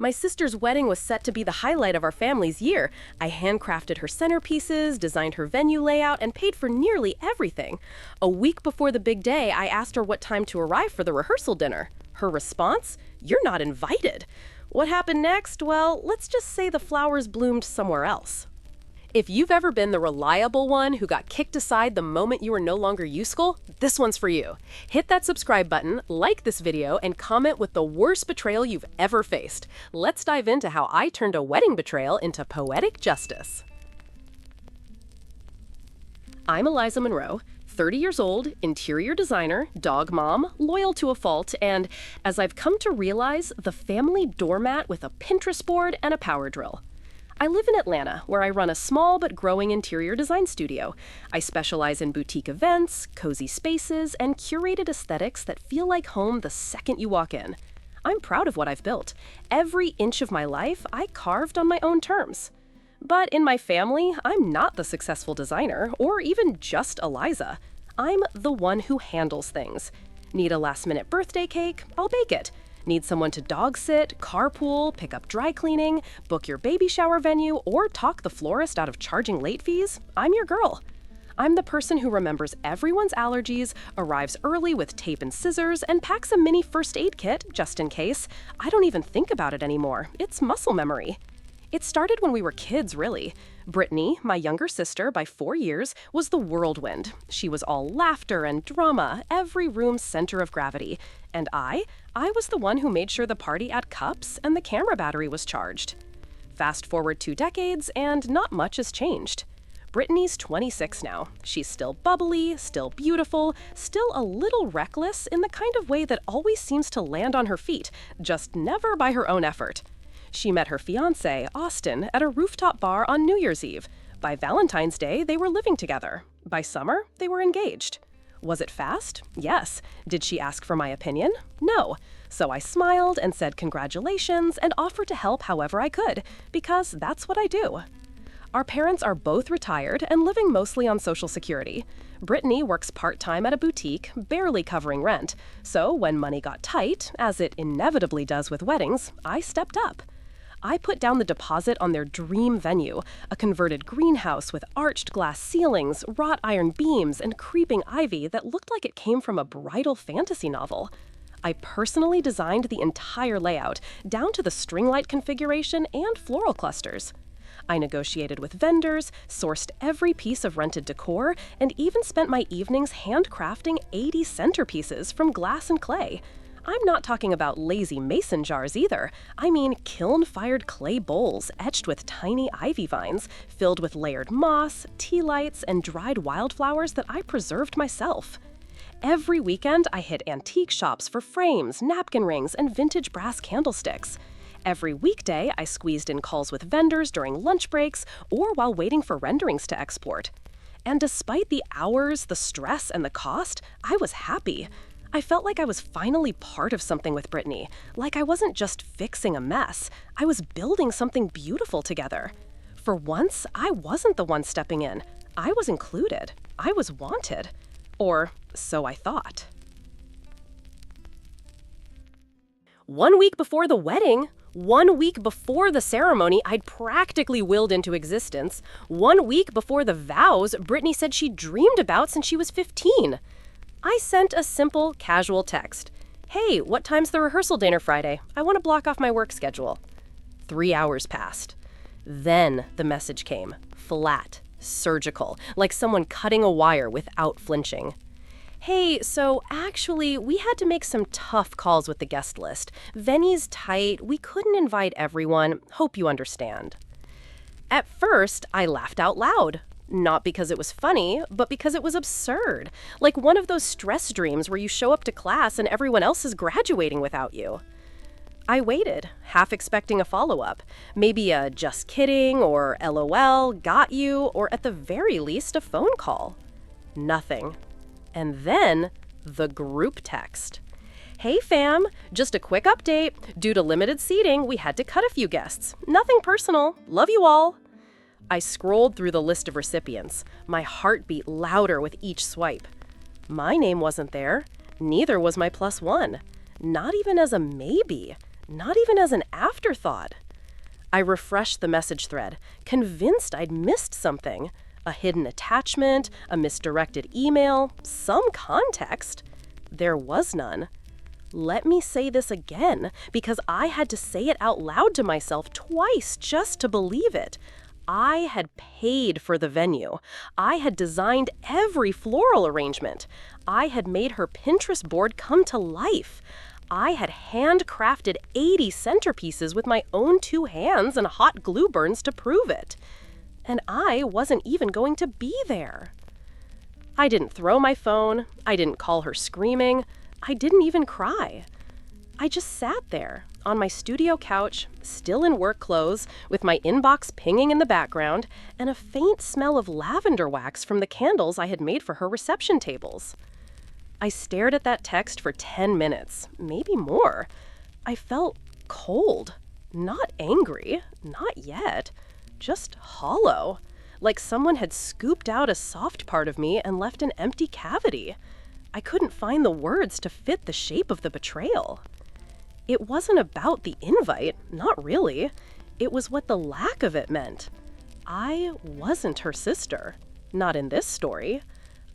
My sister's wedding was set to be the highlight of our family's year. I handcrafted her centerpieces, designed her venue layout, and paid for nearly everything. A week before the big day, I asked her what time to arrive for the rehearsal dinner. Her response? "You're not invited." What happened next? Well, let's just say the flowers bloomed somewhere else. If you've ever been the reliable one who got kicked aside the moment you were no longer useful, this one's for you. Hit that subscribe button, like this video, and comment with the worst betrayal you've ever faced. Let's dive into how I turned a wedding betrayal into poetic justice. I'm Eliza Monroe, 30 years old, interior designer, dog mom, loyal to a fault, and, as I've come to realize, the family doormat with a Pinterest board and a power drill. I live in Atlanta, where I run a small but growing interior design studio. I specialize in boutique events, cozy spaces, and curated aesthetics that feel like home the second you walk in. I'm proud of what I've built. Every inch of my life, I carved on my own terms. But in my family, I'm not the successful designer, or even just Eliza. I'm the one who handles things. Need a last-minute birthday cake? I'll bake it. Need someone to dog sit, carpool, pick up dry cleaning, book your baby shower venue, or talk the florist out of charging late fees? I'm your girl. I'm the person who remembers everyone's allergies, arrives early with tape and scissors, and packs a mini first aid kit just in case. I don't even think about it anymore. It's muscle memory. It started when we were kids, really. Brittany, my younger sister by 4 years, was the whirlwind. She was all laughter and drama, every room's center of gravity. And I was the one who made sure the party had cups and the camera battery was charged. Fast forward 2 decades, and not much has changed. Brittany's 26 now. She's still bubbly, still beautiful, still a little reckless in the kind of way that always seems to land on her feet, just never by her own effort. She met her fiancé, Austin, at a rooftop bar on New Year's Eve. By Valentine's Day, they were living together. By summer, they were engaged. Was it fast? Yes. Did she ask for my opinion? No. So I smiled and said congratulations and offered to help however I could, because that's what I do. Our parents are both retired and living mostly on Social Security. Brittany works part-time at a boutique, barely covering rent. So when money got tight, as it inevitably does with weddings, I stepped up. I put down the deposit on their dream venue, a converted greenhouse with arched glass ceilings, wrought iron beams, and creeping ivy that looked like it came from a bridal fantasy novel. I personally designed the entire layout, down to the string light configuration and floral clusters. I negotiated with vendors, sourced every piece of rented decor, and even spent my evenings handcrafting 80 centerpieces from glass and clay. I'm not talking about lazy mason jars either. I mean kiln-fired clay bowls etched with tiny ivy vines, filled with layered moss, tea lights, and dried wildflowers that I preserved myself. Every weekend, I hit antique shops for frames, napkin rings, and vintage brass candlesticks. Every weekday, I squeezed in calls with vendors during lunch breaks or while waiting for renderings to export. And despite the hours, the stress, and the cost, I was happy. I felt like I was finally part of something with Brittany, like I wasn't just fixing a mess. I was building something beautiful together. For once, I wasn't the one stepping in. I was included. I was wanted. Or so I thought. 1 week before the wedding, 1 week before the ceremony I'd practically willed into existence, 1 week before the vows Brittany said she dreamed about since she was 15. I sent a simple, casual text. "Hey, what time's the rehearsal dinner Friday? I want to block off my work schedule." 3 hours passed. Then the message came, flat, surgical, like someone cutting a wire without flinching. "Hey, so actually, we had to make some tough calls with the guest list. Venue's tight, we couldn't invite everyone. Hope you understand." At first, I laughed out loud. Not because it was funny, but because it was absurd. Like one of those stress dreams where you show up to class and everyone else is graduating without you. I waited, half expecting a follow-up. Maybe a "just kidding" or "LOL, got you," or at the very least a phone call. Nothing. And then the group text. "Hey fam, just a quick update. Due to limited seating, we had to cut a few guests. Nothing personal. Love you all." I scrolled through the list of recipients. My heart beat louder with each swipe. My name wasn't there. Neither was my +1. Not even as a maybe. not even as an afterthought. I refreshed the message thread, convinced I'd missed something. A hidden attachment, a misdirected email, some context. There was none. Let me say this again, because I had to say it out loud to myself twice just to believe it. I had paid for the venue. I had designed every floral arrangement. I had made her Pinterest board come to life. I had handcrafted 80 centerpieces with my own 2 hands and hot glue burns to prove it. And I wasn't even going to be there. I didn't throw my phone. I didn't call her screaming. I didn't even cry. I just sat there on my studio couch, still in work clothes, with my inbox pinging in the background, and a faint smell of lavender wax from the candles I had made for her reception tables. I stared at that text for 10 minutes, maybe more. I felt cold, not angry, not yet, just hollow, like someone had scooped out a soft part of me and left an empty cavity. I couldn't find the words to fit the shape of the betrayal. It wasn't about the invite, not really. It was what the lack of it meant. I wasn't her sister, not in this story.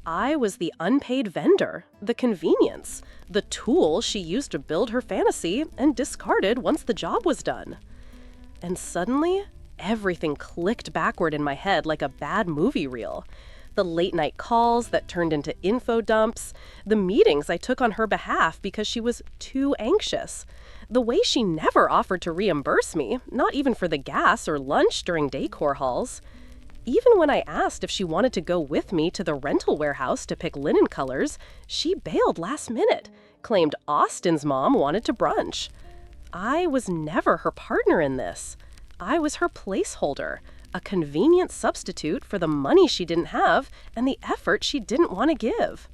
I was the unpaid vendor, the convenience, the tool she used to build her fantasy and discarded once the job was done. And suddenly, everything clicked backward in my head like a bad movie reel. The late-night calls that turned into info dumps, the meetings I took on her behalf because she was too anxious, the way she never offered to reimburse me, not even for the gas or lunch during decor hauls. Even when I asked if she wanted to go with me to the rental warehouse to pick linen colors, she bailed last minute, claimed Austin's mom wanted to brunch. I was never her partner in this. I was her placeholder, a convenient substitute for the money she didn't have and the effort she didn't want to give.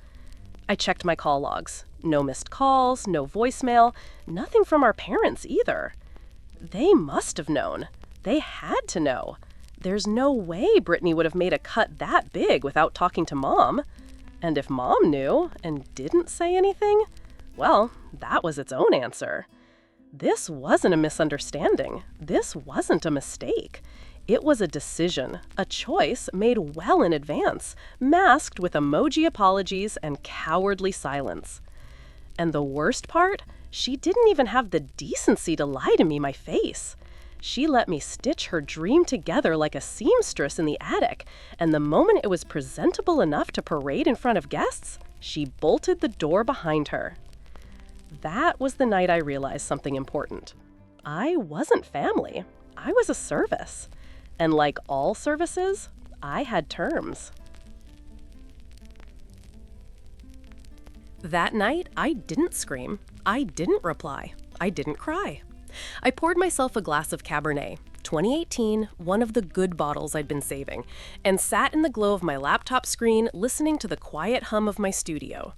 I checked my call logs. No missed calls, no voicemail, nothing from our parents either. They must have known. They had to know. There's no way Brittany would have made a cut that big without talking to Mom. And if Mom knew and didn't say anything, well, that was its own answer. This wasn't a misunderstanding. This wasn't a mistake. It was a decision, a choice made well in advance, masked with emoji apologies and cowardly silence. And the worst part, she didn't even have the decency to lie to me my face. She let me stitch her dream together like a seamstress in the attic, and the moment it was presentable enough to parade in front of guests, she bolted the door behind her. That was the night I realized something important. I wasn't family. I was a service. And like all services, I had terms. That night, I didn't scream. I didn't reply. I didn't cry. I poured myself a glass of Cabernet, 2018, one of the good bottles I'd been saving, and sat in the glow of my laptop screen listening to the quiet hum of my studio.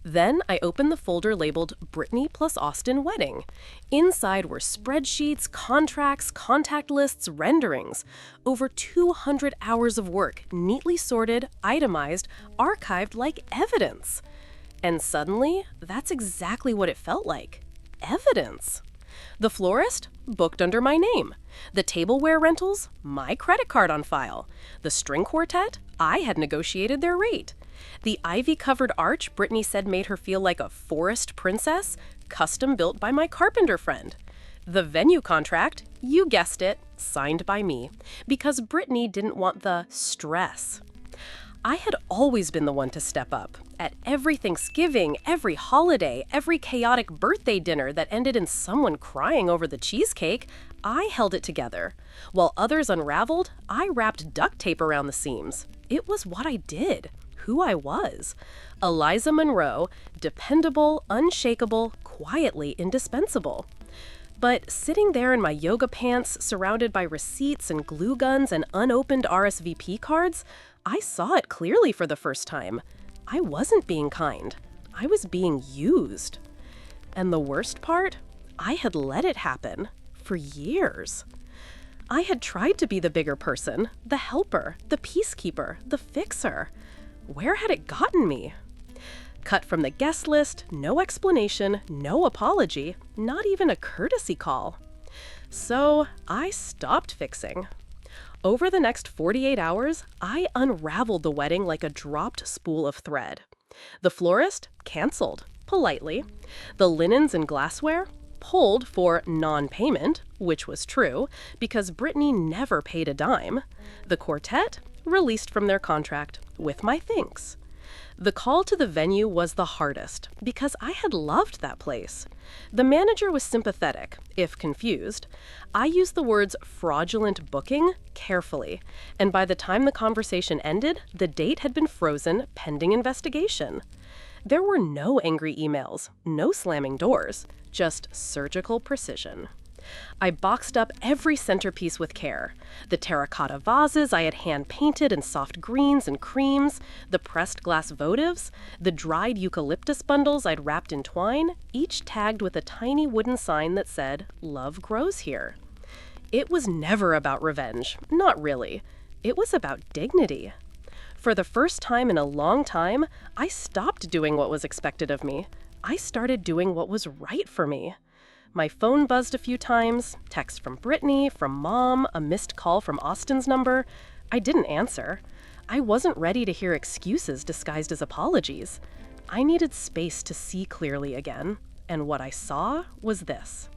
Then I opened the folder labeled Brittany plus Austin Wedding. Inside were spreadsheets, contracts, contact lists, renderings. Over 200 hours of work, neatly sorted, itemized, archived like evidence. And suddenly, that's exactly what it felt like. Evidence. The florist? Booked under my name. The tableware rentals? My credit card on file. The string quartet? I had negotiated their rate. The ivy-covered arch Brittany said made her feel like a forest princess? Custom built by my carpenter friend. The venue contract? You guessed it, signed by me. Because Brittany didn't want the stress. I had always been the one to step up. At every Thanksgiving, every holiday, every chaotic birthday dinner that ended in someone crying over the cheesecake, I held it together. While others unraveled, I wrapped duct tape around the seams. It was what I did, who I was. Eliza Monroe, dependable, unshakable, quietly indispensable. But sitting there in my yoga pants, surrounded by receipts and glue guns and unopened RSVP cards, I saw it clearly for the first time. I wasn't being kind. I was being used. And the worst part? I had let it happen for years. I had tried to be the bigger person, the helper, the peacekeeper, the fixer. Where had it gotten me? Cut from the guest list, no explanation, no apology, not even a courtesy call. So I stopped fixing. Over the next 48 hours, I unraveled the wedding like a dropped spool of thread. The florist canceled, politely. The linens and glassware pulled for non-payment, which was true, because Brittany never paid a dime. The quartet released from their contract with my thanks. The call to the venue was the hardest because I had loved that place. The manager was sympathetic, if confused. I used the words fraudulent booking carefully, and by the time the conversation ended, the date had been frozen pending investigation. There were no angry emails, no slamming doors, just surgical precision. I boxed up every centerpiece with care. The terracotta vases I had hand-painted in soft greens and creams, the pressed glass votives, the dried eucalyptus bundles I'd wrapped in twine, each tagged with a tiny wooden sign that said, "Love grows here." It was never about revenge, not really. It was about dignity. For the first time in a long time, I stopped doing what was expected of me. I started doing what was right for me. My phone buzzed a few times, text from Brittany, from Mom, a missed call from Austin's number. I didn't answer. I wasn't ready to hear excuses disguised as apologies. I needed space to see clearly again, and what I saw was this.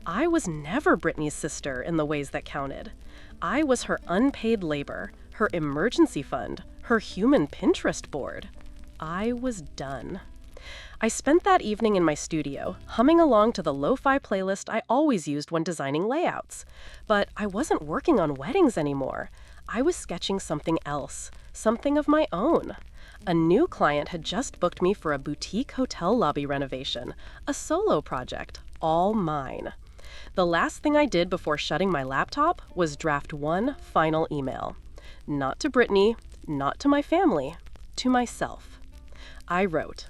I was never Brittany's sister in the ways that counted. I was her unpaid labor, her emergency fund, her human Pinterest board. I was done. I spent that evening in my studio, humming along to the lo-fi playlist I always used when designing layouts. But I wasn't working on weddings anymore. I was sketching something else, something of my own. A new client had just booked me for a boutique hotel lobby renovation, a solo project, all mine. The last thing I did before shutting my laptop was draft one final email. Not to Brittany, not to my family, to myself. I wrote,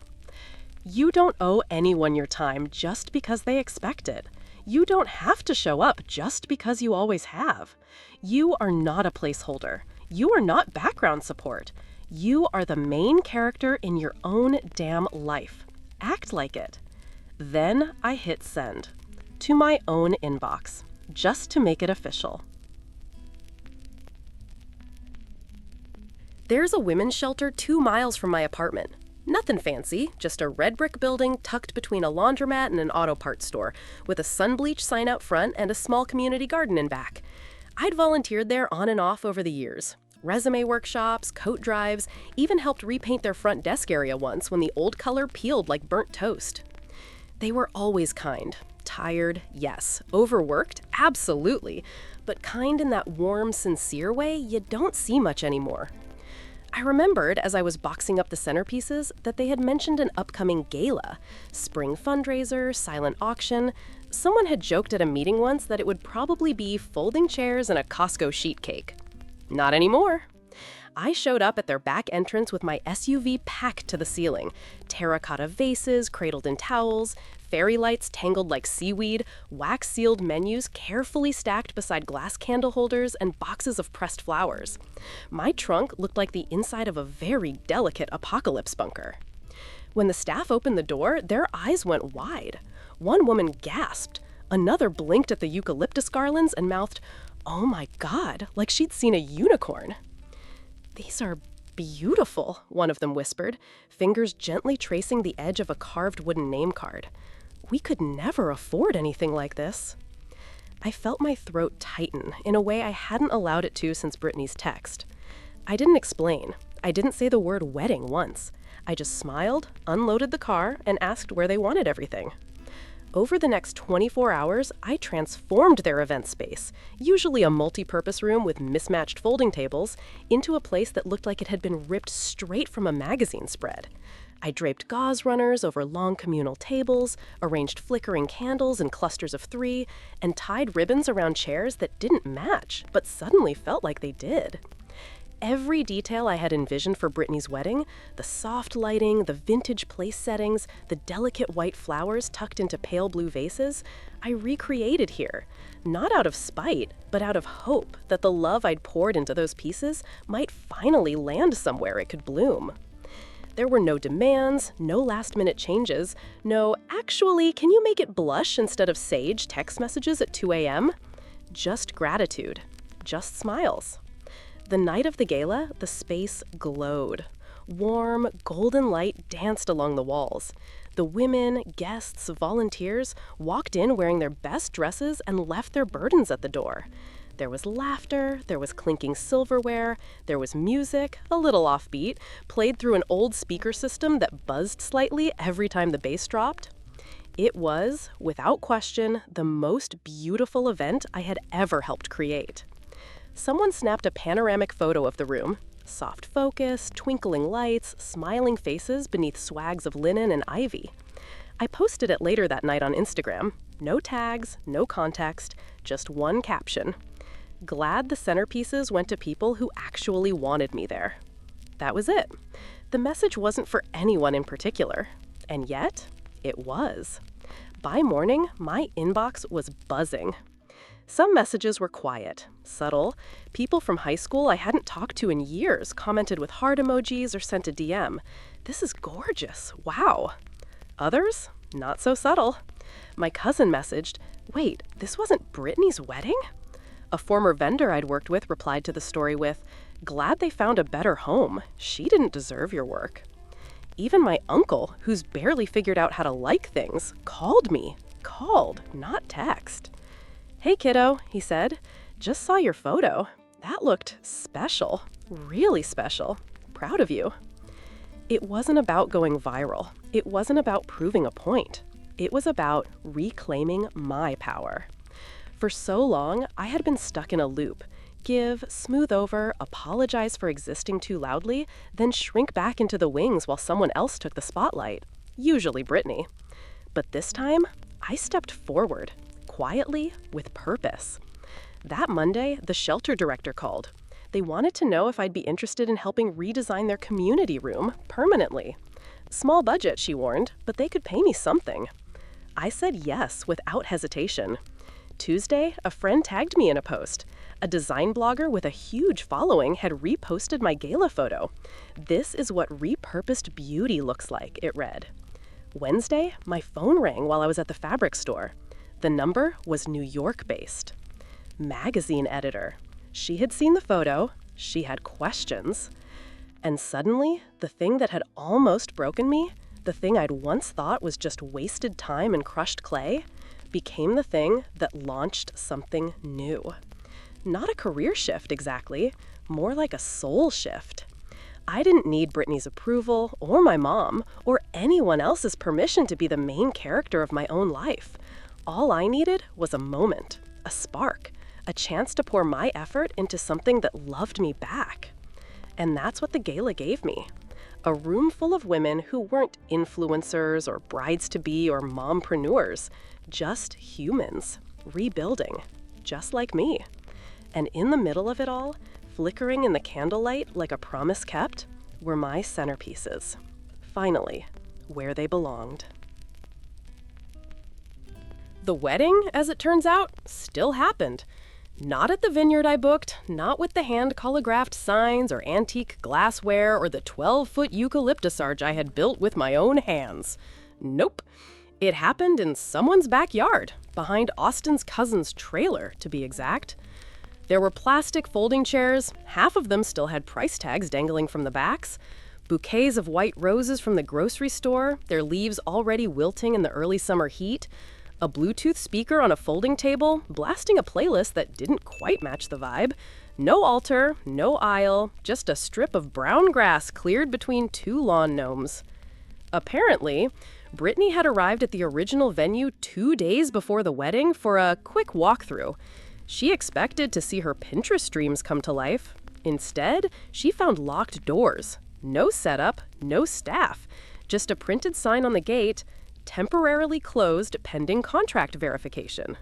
"You don't owe anyone your time just because they expect it. You don't have to show up just because you always have. You are not a placeholder. You are not background support. You are the main character in your own damn life. Act like it." Then I hit send to my own inbox, just to make it official. There's a women's shelter 2 miles from my apartment. Nothing fancy, just a red brick building tucked between a laundromat and an auto parts store, with a sun-bleached sign out front and a small community garden in back. I'd volunteered there on and off over the years. Resume workshops, coat drives, even helped repaint their front desk area once when the old color peeled like burnt toast. They were always kind. Tired, yes. Overworked, absolutely. But kind in that warm, sincere way you don't see much anymore. I remembered, as I was boxing up the centerpieces, that they had mentioned an upcoming gala, spring fundraiser, silent auction. Someone had joked at a meeting once that it would probably be folding chairs and a Costco sheet cake. Not anymore. I showed up at their back entrance with my SUV packed to the ceiling. Terracotta vases cradled in towels, fairy lights tangled like seaweed, wax-sealed menus carefully stacked beside glass candle holders, and boxes of pressed flowers. My trunk looked like the inside of a very delicate apocalypse bunker. When the staff opened the door, their eyes went wide. One woman gasped. Another blinked at the eucalyptus garlands and mouthed, "Oh my God," like she'd seen a unicorn. "These are beautiful," one of them whispered, fingers gently tracing the edge of a carved wooden name card. "We could never afford anything like this." I felt my throat tighten in a way I hadn't allowed it to since Brittany's text. I didn't explain. I didn't say the word wedding once. I just smiled, unloaded the car, and asked where they wanted everything. Over the next 24 hours, I transformed their event space, usually a multi-purpose room with mismatched folding tables, into a place that looked like it had been ripped straight from a magazine spread. I draped gauze runners over long communal tables, arranged flickering candles in clusters of 3, and tied ribbons around chairs that didn't match, but suddenly felt like they did. Every detail I had envisioned for Brittany's wedding, the soft lighting, the vintage place settings, the delicate white flowers tucked into pale blue vases, I recreated here, not out of spite, but out of hope that the love I'd poured into those pieces might finally land somewhere it could bloom. There were no demands, no last-minute changes, no, actually, can you make it blush instead of sage text messages at 2 a.m.? Just gratitude. Just smiles. The night of the gala, the space glowed. Warm, golden light danced along the walls. The women, guests, volunteers walked in wearing their best dresses and left their burdens at the door. There was laughter, there was clinking silverware, there was music, a little offbeat, played through an old speaker system that buzzed slightly every time the bass dropped. It was, without question, the most beautiful event I had ever helped create. Someone snapped a panoramic photo of the room. Soft focus, twinkling lights, smiling faces beneath swags of linen and ivy. I posted it later that night on Instagram. No tags, no context, just one caption. Glad the centerpieces went to people who actually wanted me there. That was it. The message wasn't for anyone in particular. And yet, it was. By morning, my inbox was buzzing. Some messages were quiet, subtle. People from high school I hadn't talked to in years commented with heart emojis or sent a DM. This is gorgeous. Wow. Others, not so subtle. My cousin messaged, wait, this wasn't Brittany's wedding? A former vendor I'd worked with replied to the story with, glad they found a better home. She didn't deserve your work. Even my uncle, who's barely figured out how to like things, called me. Called, not text. Hey kiddo, he said, just saw your photo. That looked special, really special. Proud of you. It wasn't about going viral. It wasn't about proving a point. It was about reclaiming my power. For so long, I had been stuck in a loop. Give, smooth over, apologize for existing too loudly, then shrink back into the wings while someone else took the spotlight, usually Brittany. But this time, I stepped forward, quietly, with purpose. That Monday, the shelter director called. They wanted to know if I'd be interested in helping redesign their community room permanently. Small budget, she warned, but they could pay me something. I said yes without hesitation. Tuesday, a friend tagged me in a post. A design blogger with a huge following had reposted my gala photo. This is what repurposed beauty looks like, it read. Wednesday, my phone rang while I was at the fabric store. The number was New York-based. Magazine editor. She had seen the photo. She had questions. And suddenly, the thing that had almost broken me, the thing I'd once thought was just wasted time and crushed clay, became the thing that launched something new. Not a career shift exactly, more like a soul shift. I didn't need Brittany's approval, or my mom, or anyone else's permission to be the main character of my own life. All I needed was a moment, a spark, a chance to pour my effort into something that loved me back. And that's what the gala gave me. A room full of women who weren't influencers or brides-to-be or mompreneurs, just humans, rebuilding, just like me. And in the middle of it all, flickering in the candlelight like a promise kept, were my centerpieces. Finally, where they belonged. The wedding, as it turns out, still happened. Not at the vineyard I booked, not with the hand calligraphed signs or antique glassware or the 12-foot eucalyptus arch I had built with my own hands. Nope. It happened in someone's backyard, behind Austin's cousin's trailer, to be exact. There were plastic folding chairs, half of them still had price tags dangling from the backs, bouquets of white roses from the grocery store, their leaves already wilting in the early summer heat, a Bluetooth speaker on a folding table, blasting a playlist that didn't quite match the vibe, no altar, no aisle, just a strip of brown grass cleared between two lawn gnomes. Apparently, Brittany had arrived at the original venue 2 days before the wedding for a quick walkthrough. She expected to see her Pinterest dreams come to life. Instead, she found locked doors. No setup, no staff. Just a printed sign on the gate, temporarily closed pending contract verification.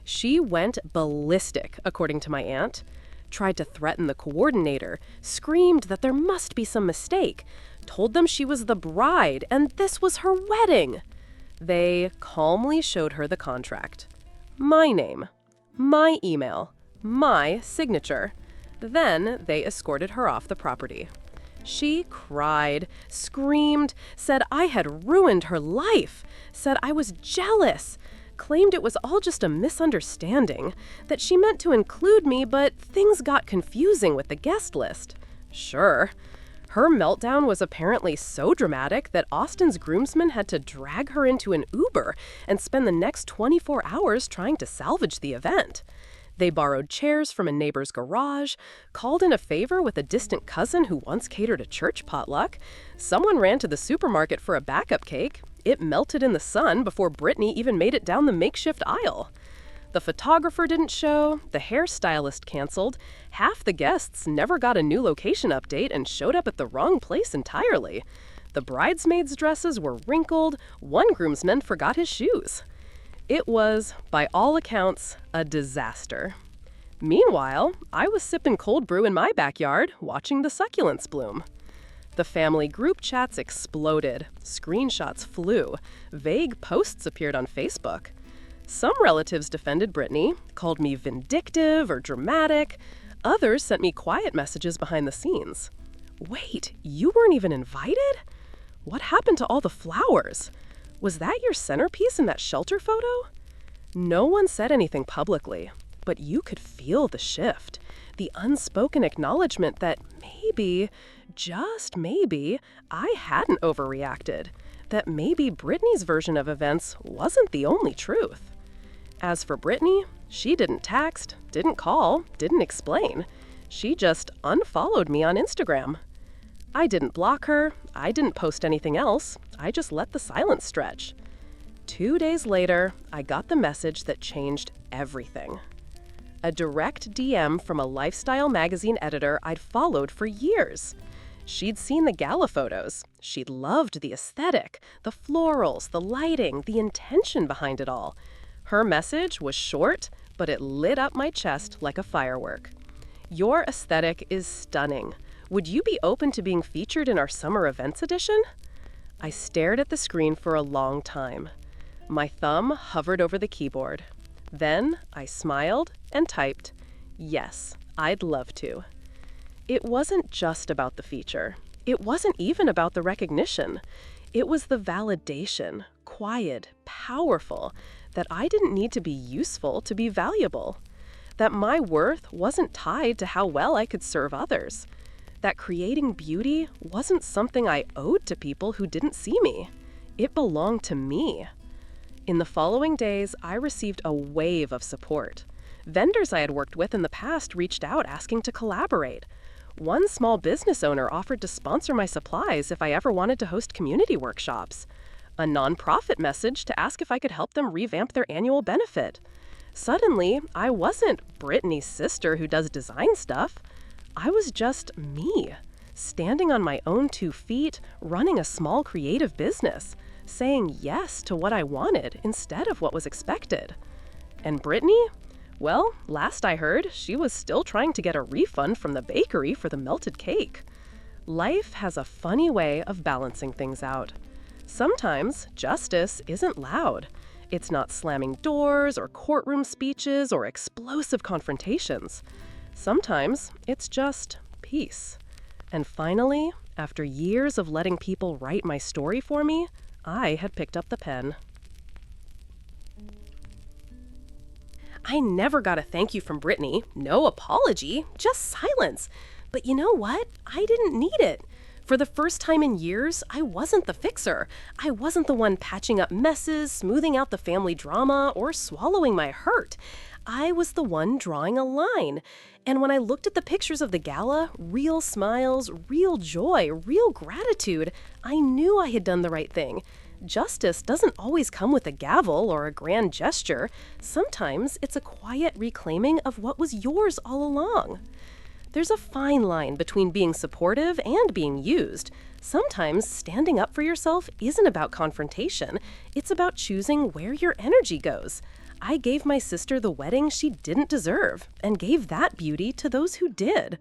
She went ballistic, according to my aunt. Tried to threaten the coordinator, screamed that there must be some mistake, told them she was the bride and this was her wedding. They calmly showed her the contract. My name, my email, my signature. Then they escorted her off the property. She cried, screamed, said I had ruined her life, said I was jealous, claimed it was all just a misunderstanding, that she meant to include me, but things got confusing with the guest list. Sure. Her meltdown was apparently so dramatic that Austin's groomsmen had to drag her into an Uber and spend the next 24 hours trying to salvage the event. They borrowed chairs from a neighbor's garage, called in a favor with a distant cousin who once catered a church potluck. Someone ran to the supermarket for a backup cake. It melted in the sun before Brittany even made it down the makeshift aisle. The photographer didn't show, the hairstylist canceled, half the guests never got a new location update and showed up at the wrong place entirely. The bridesmaids' dresses were wrinkled, one groomsman forgot his shoes. It was, by all accounts, a disaster. Meanwhile, I was sipping cold brew in my backyard, watching the succulents bloom. The family group chats exploded, screenshots flew, vague posts appeared on Facebook. Some relatives defended Brittany, called me vindictive or dramatic. Others sent me quiet messages behind the scenes. Wait, you weren't even invited? What happened to all the flowers? Was that your centerpiece in that shelter photo? No one said anything publicly, but you could feel the shift, the unspoken acknowledgement that maybe, just maybe, I hadn't overreacted, that maybe Brittany's version of events wasn't the only truth. As for Brittany, she didn't text, didn't call, didn't explain. She just unfollowed me on Instagram. I didn't block her, I didn't post anything else, I just let the silence stretch. 2 days later, I got the message that changed everything. A direct DM from a lifestyle magazine editor I'd followed for years. She'd seen the gala photos. She'd loved the aesthetic, the florals, the lighting, the intention behind it all. Her message was short, but it lit up my chest like a firework. Your aesthetic is stunning. Would you be open to being featured in our summer events edition? I stared at the screen for a long time. My thumb hovered over the keyboard. Then I smiled and typed, "Yes, I'd love to." It wasn't just about the feature. It wasn't even about the recognition. It was the validation, quiet, powerful, that I didn't need to be useful to be valuable. That my worth wasn't tied to how well I could serve others. That creating beauty wasn't something I owed to people who didn't see me. It belonged to me. In the following days, I received a wave of support. Vendors I had worked with in the past reached out asking to collaborate. One small business owner offered to sponsor my supplies if I ever wanted to host community workshops. A nonprofit message to ask if I could help them revamp their annual benefit. Suddenly, I wasn't Brittany's sister who does design stuff. I was just me, standing on my own 2 feet, running a small creative business, saying yes to what I wanted instead of what was expected. And Brittany? Well, last I heard, she was still trying to get a refund from the bakery for the melted cake. Life has a funny way of balancing things out. Sometimes justice isn't loud. It's not slamming doors or courtroom speeches or explosive confrontations. Sometimes it's just peace. And finally, after years of letting people write my story for me, I had picked up the pen. I never got a thank you from Brittany, no apology, just silence. But you know what? I didn't need it. For the first time in years, I wasn't the fixer. I wasn't the one patching up messes, smoothing out the family drama, or swallowing my hurt. I was the one drawing a line. And when I looked at the pictures of the gala, real smiles, real joy, real gratitude, I knew I had done the right thing. Justice doesn't always come with a gavel or a grand gesture. Sometimes it's a quiet reclaiming of what was yours all along. There's a fine line between being supportive and being used. Sometimes standing up for yourself isn't about confrontation. It's about choosing where your energy goes. I gave my sister the wedding she didn't deserve and gave that beauty to those who did.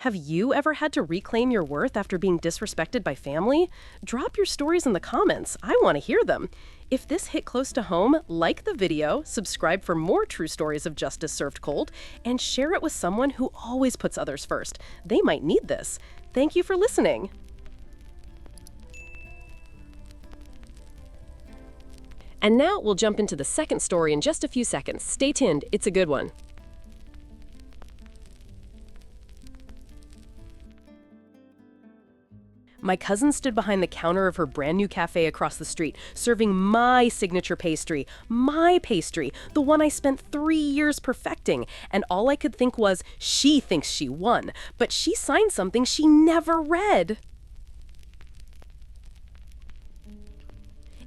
Have you ever had to reclaim your worth after being disrespected by family? Drop your stories in the comments. I want to hear them. If this hit close to home, like the video, subscribe for more true stories of justice served cold, and share it with someone who always puts others first. They might need this. Thank you for listening. And now we'll jump into the second story in just a few seconds. Stay tuned, it's a good one. My cousin stood behind the counter of her brand new cafe across the street, serving my signature pastry, the one I spent 3 years perfecting. And all I could think was, she thinks she won, but she signed something she never read.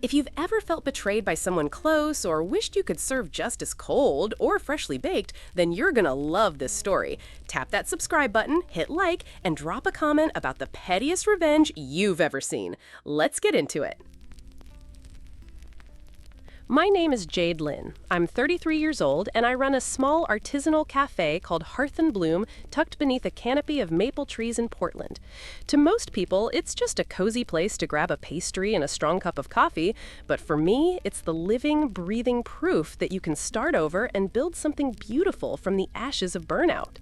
If you've ever felt betrayed by someone close or wished you could serve just as cold or freshly baked, then you're gonna love this story. Tap that subscribe button, hit like, and drop a comment about the pettiest revenge you've ever seen. Let's get into it. My name is Jade Lynn. I'm 33 years old, and I run a small artisanal cafe called Hearth and Bloom, tucked beneath a canopy of maple trees in Portland. To most people, it's just a cozy place to grab a pastry and a strong cup of coffee, but for me, it's the living, breathing proof that you can start over and build something beautiful from the ashes of burnout.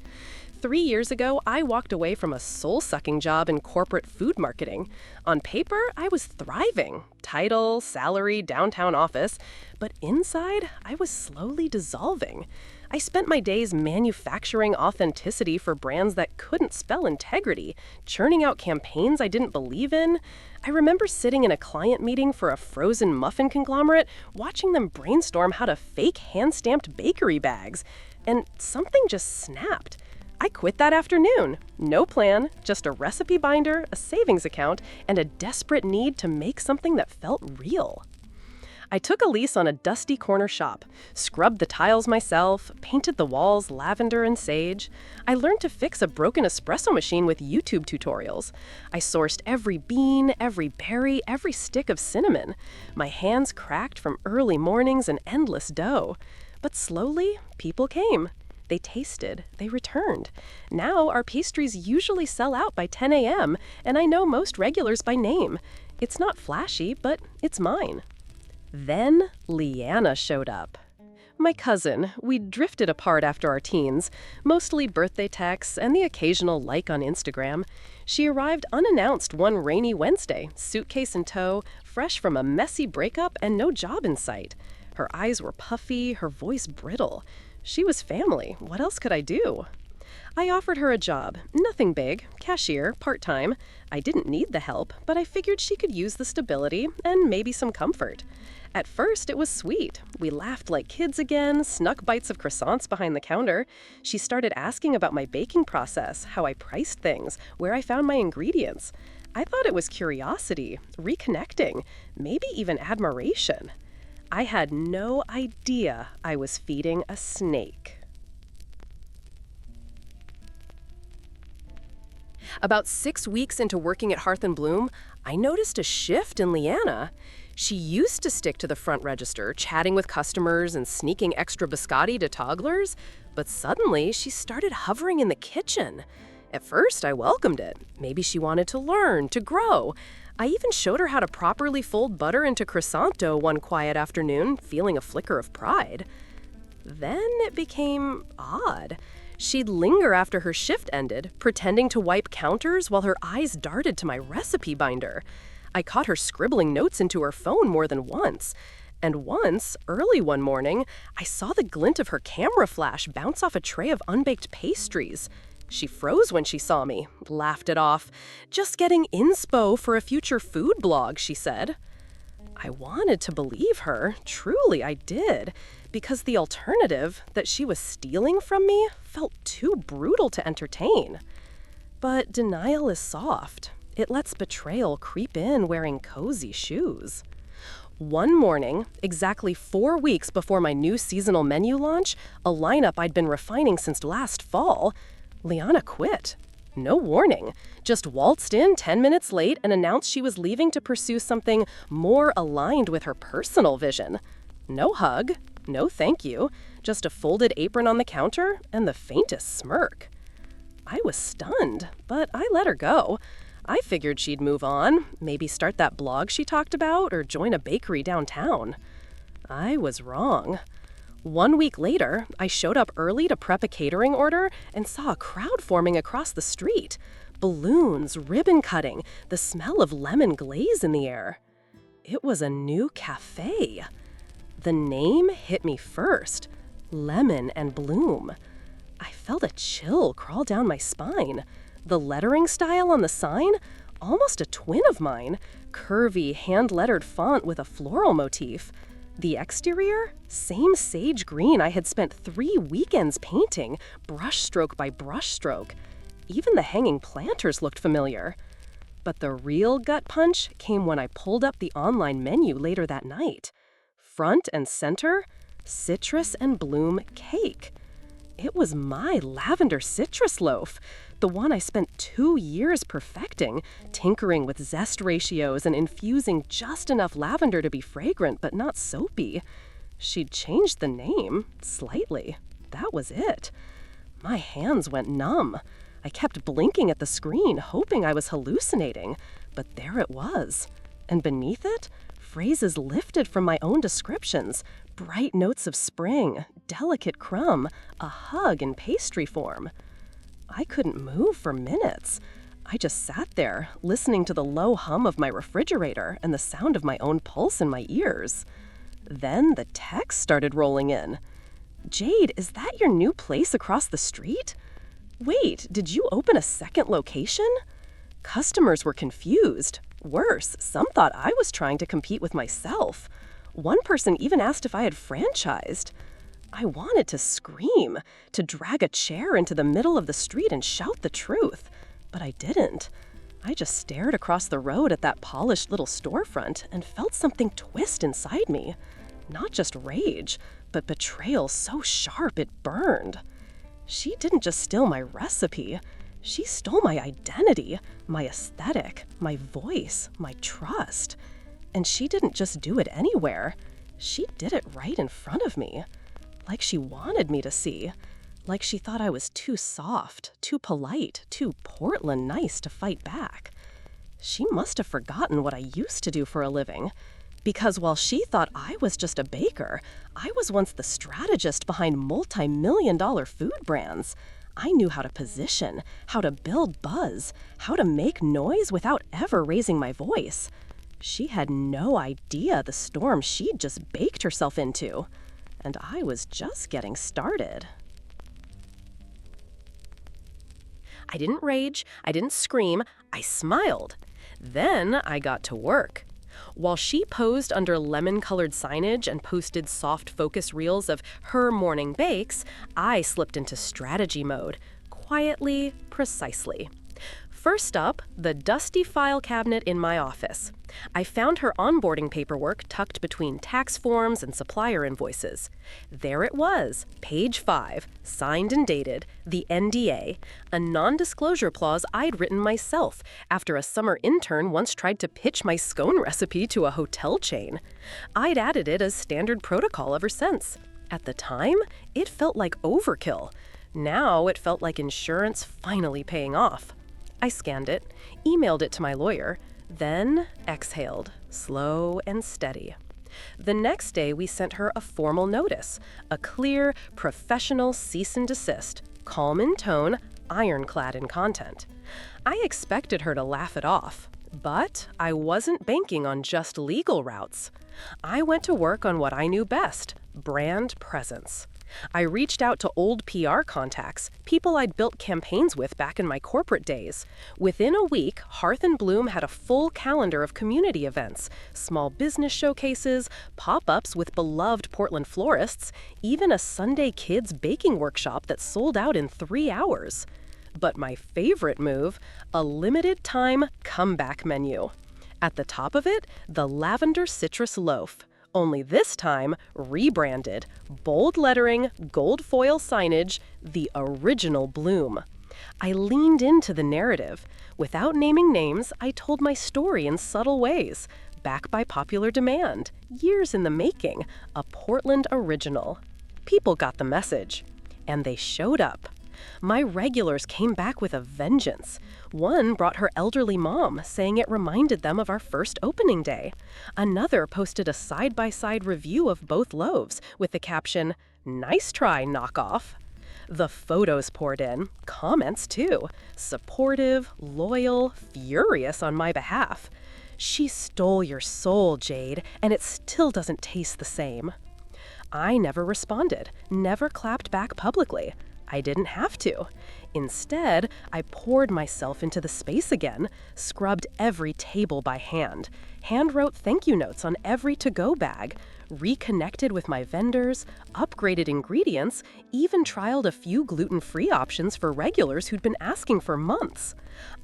3 years ago, I walked away from a soul-sucking job in corporate food marketing. On paper, I was thriving. Title, salary, downtown office. But inside, I was slowly dissolving. I spent my days manufacturing authenticity for brands that couldn't spell integrity, churning out campaigns I didn't believe in. I remember sitting in a client meeting for a frozen muffin conglomerate, watching them brainstorm how to fake hand-stamped bakery bags. And something just snapped. I quit that afternoon. No plan, just a recipe binder, a savings account, and a desperate need to make something that felt real. I took a lease on a dusty corner shop, scrubbed the tiles myself, painted the walls lavender and sage. I learned to fix a broken espresso machine with YouTube tutorials. I sourced every bean, every berry, every stick of cinnamon. My hands cracked from early mornings and endless dough. But slowly, people came. They tasted, they returned. Now our pastries usually sell out by 10 a.m., and I know most regulars by name. It's not flashy, but it's mine. Then Leanna showed up. My cousin. We drifted apart after our teens, mostly birthday texts and the occasional like on Instagram. She arrived unannounced one rainy Wednesday, suitcase in tow, fresh from a messy breakup and no job in sight. Her eyes were puffy, her voice brittle. She was family. What else could I do? I offered her a job. Nothing big. Cashier, part-time. I didn't need the help, but I figured she could use the stability and maybe some comfort. At first, it was sweet. We laughed like kids again, snuck bites of croissants behind the counter. She started asking about my baking process, how I priced things, where I found my ingredients. I thought it was curiosity, reconnecting, maybe even admiration. I had no idea I was feeding a snake. About 6 weeks into working at Hearth and Bloom, I noticed a shift in Leanna. She used to stick to the front register, chatting with customers and sneaking extra biscotti to togglers, but suddenly she started hovering in the kitchen. At first, I welcomed it. Maybe she wanted to learn, to grow. I even showed her how to properly fold butter into croissant dough one quiet afternoon, feeling a flicker of pride. Then it became odd. She'd linger after her shift ended, pretending to wipe counters while her eyes darted to my recipe binder. I caught her scribbling notes into her phone more than once. And once, early one morning, I saw the glint of her camera flash bounce off a tray of unbaked pastries. She froze when she saw me, laughed it off. "Just getting inspo for a future food blog," she said. I wanted to believe her, truly I did, because the alternative, that she was stealing from me, felt too brutal to entertain. But denial is soft. It lets betrayal creep in wearing cozy shoes. One morning, exactly 4 weeks before my new seasonal menu launch, a lineup I'd been refining since last fall, Leanna quit. No warning. Just waltzed in 10 minutes late and announced she was leaving to pursue something more aligned with her personal vision. No hug, no thank you, just a folded apron on the counter and the faintest smirk. I was stunned, but I let her go. I figured she'd move on, maybe start that blog she talked about or join a bakery downtown. I was wrong. 1 week later, I showed up early to prep a catering order and saw a crowd forming across the street. Balloons, ribbon cutting, the smell of lemon glaze in the air. It was a new cafe. The name hit me first. Lemon and Bloom. I felt a chill crawl down my spine. The lettering style on the sign, almost a twin of mine. Curvy, hand-lettered font with a floral motif. The exterior, same sage green I had spent 3 weekends painting, brushstroke by brushstroke. Even the hanging planters looked familiar. But the real gut punch came when I pulled up the online menu later that night. Front and center, citrus and bloom cake. It was my lavender citrus loaf, the one I spent 2 years perfecting, tinkering with zest ratios and infusing just enough lavender to be fragrant but not soapy. She'd changed the name, slightly. That was it. My hands went numb. I kept blinking at the screen, hoping I was hallucinating, but there it was. And beneath it, phrases lifted from my own descriptions, bright notes of spring, delicate crumb, a hug in pastry form. I couldn't move for minutes. I just sat there, listening to the low hum of my refrigerator and the sound of my own pulse in my ears. Then the text started rolling in. "Jade, is that your new place across the street? Wait, did you open a second location?" Customers were confused. Worse, some thought I was trying to compete with myself. One person even asked if I had franchised. I wanted to scream, to drag a chair into the middle of the street and shout the truth, but I didn't. I just stared across the road at that polished little storefront and felt something twist inside me. Not just rage, but betrayal so sharp it burned. She didn't just steal my recipe. She stole my identity, my aesthetic, my voice, my trust. And she didn't just do it anywhere. She did it right in front of me. Like she wanted me to see. Like she thought I was too soft, too polite, too Portland nice to fight back. She must have forgotten what I used to do for a living. Because while she thought I was just a baker, I was once the strategist behind multi-million-dollar food brands. I knew how to position, how to build buzz, how to make noise without ever raising my voice. She had no idea the storm she'd just baked herself into. And I was just getting started. I didn't rage, I didn't scream, I smiled. Then I got to work. While she posed under lemon-colored signage and posted soft focus reels of her morning bakes, I slipped into strategy mode, quietly, precisely. First up, the dusty file cabinet in my office. I found her onboarding paperwork tucked between tax forms and supplier invoices. There it was, page 5, signed and dated, the NDA, a non-disclosure clause I'd written myself after a summer intern once tried to pitch my scone recipe to a hotel chain. I'd added it as standard protocol ever since. At the time, it felt like overkill. Now it felt like insurance finally paying off. I scanned it, emailed it to my lawyer, then exhaled, slow and steady. The next day, we sent her a formal notice, a clear, professional cease and desist, calm in tone, ironclad in content. I expected her to laugh it off, but I wasn't banking on just legal routes. I went to work on what I knew best, brand presence. I reached out to old PR contacts, people I'd built campaigns with back in my corporate days. Within a week, Hearth and Bloom had a full calendar of community events, small business showcases, pop-ups with beloved Portland florists, even a Sunday kids baking workshop that sold out in 3 hours. But my favorite move, a limited-time comeback menu. At the top of it, the lavender citrus loaf. Only this time, rebranded, bold lettering, gold foil signage, the original Bloom. I leaned into the narrative. Without naming names, I told my story in subtle ways. Back by popular demand, years in the making, a Portland original. People got the message. And they showed up. My regulars came back with a vengeance. One brought her elderly mom, saying it reminded them of our first opening day. Another posted a side-by-side review of both loaves with the caption, "Nice try, knockoff." The photos poured in, comments too. Supportive, loyal, furious on my behalf. "She stole your soul, Jade, and it still doesn't taste the same." I never responded, never clapped back publicly. I didn't have to. Instead, I poured myself into the space again, scrubbed every table by hand, hand-wrote thank you notes on every to-go bag, reconnected with my vendors, upgraded ingredients, even trialed a few gluten-free options for regulars who'd been asking for months.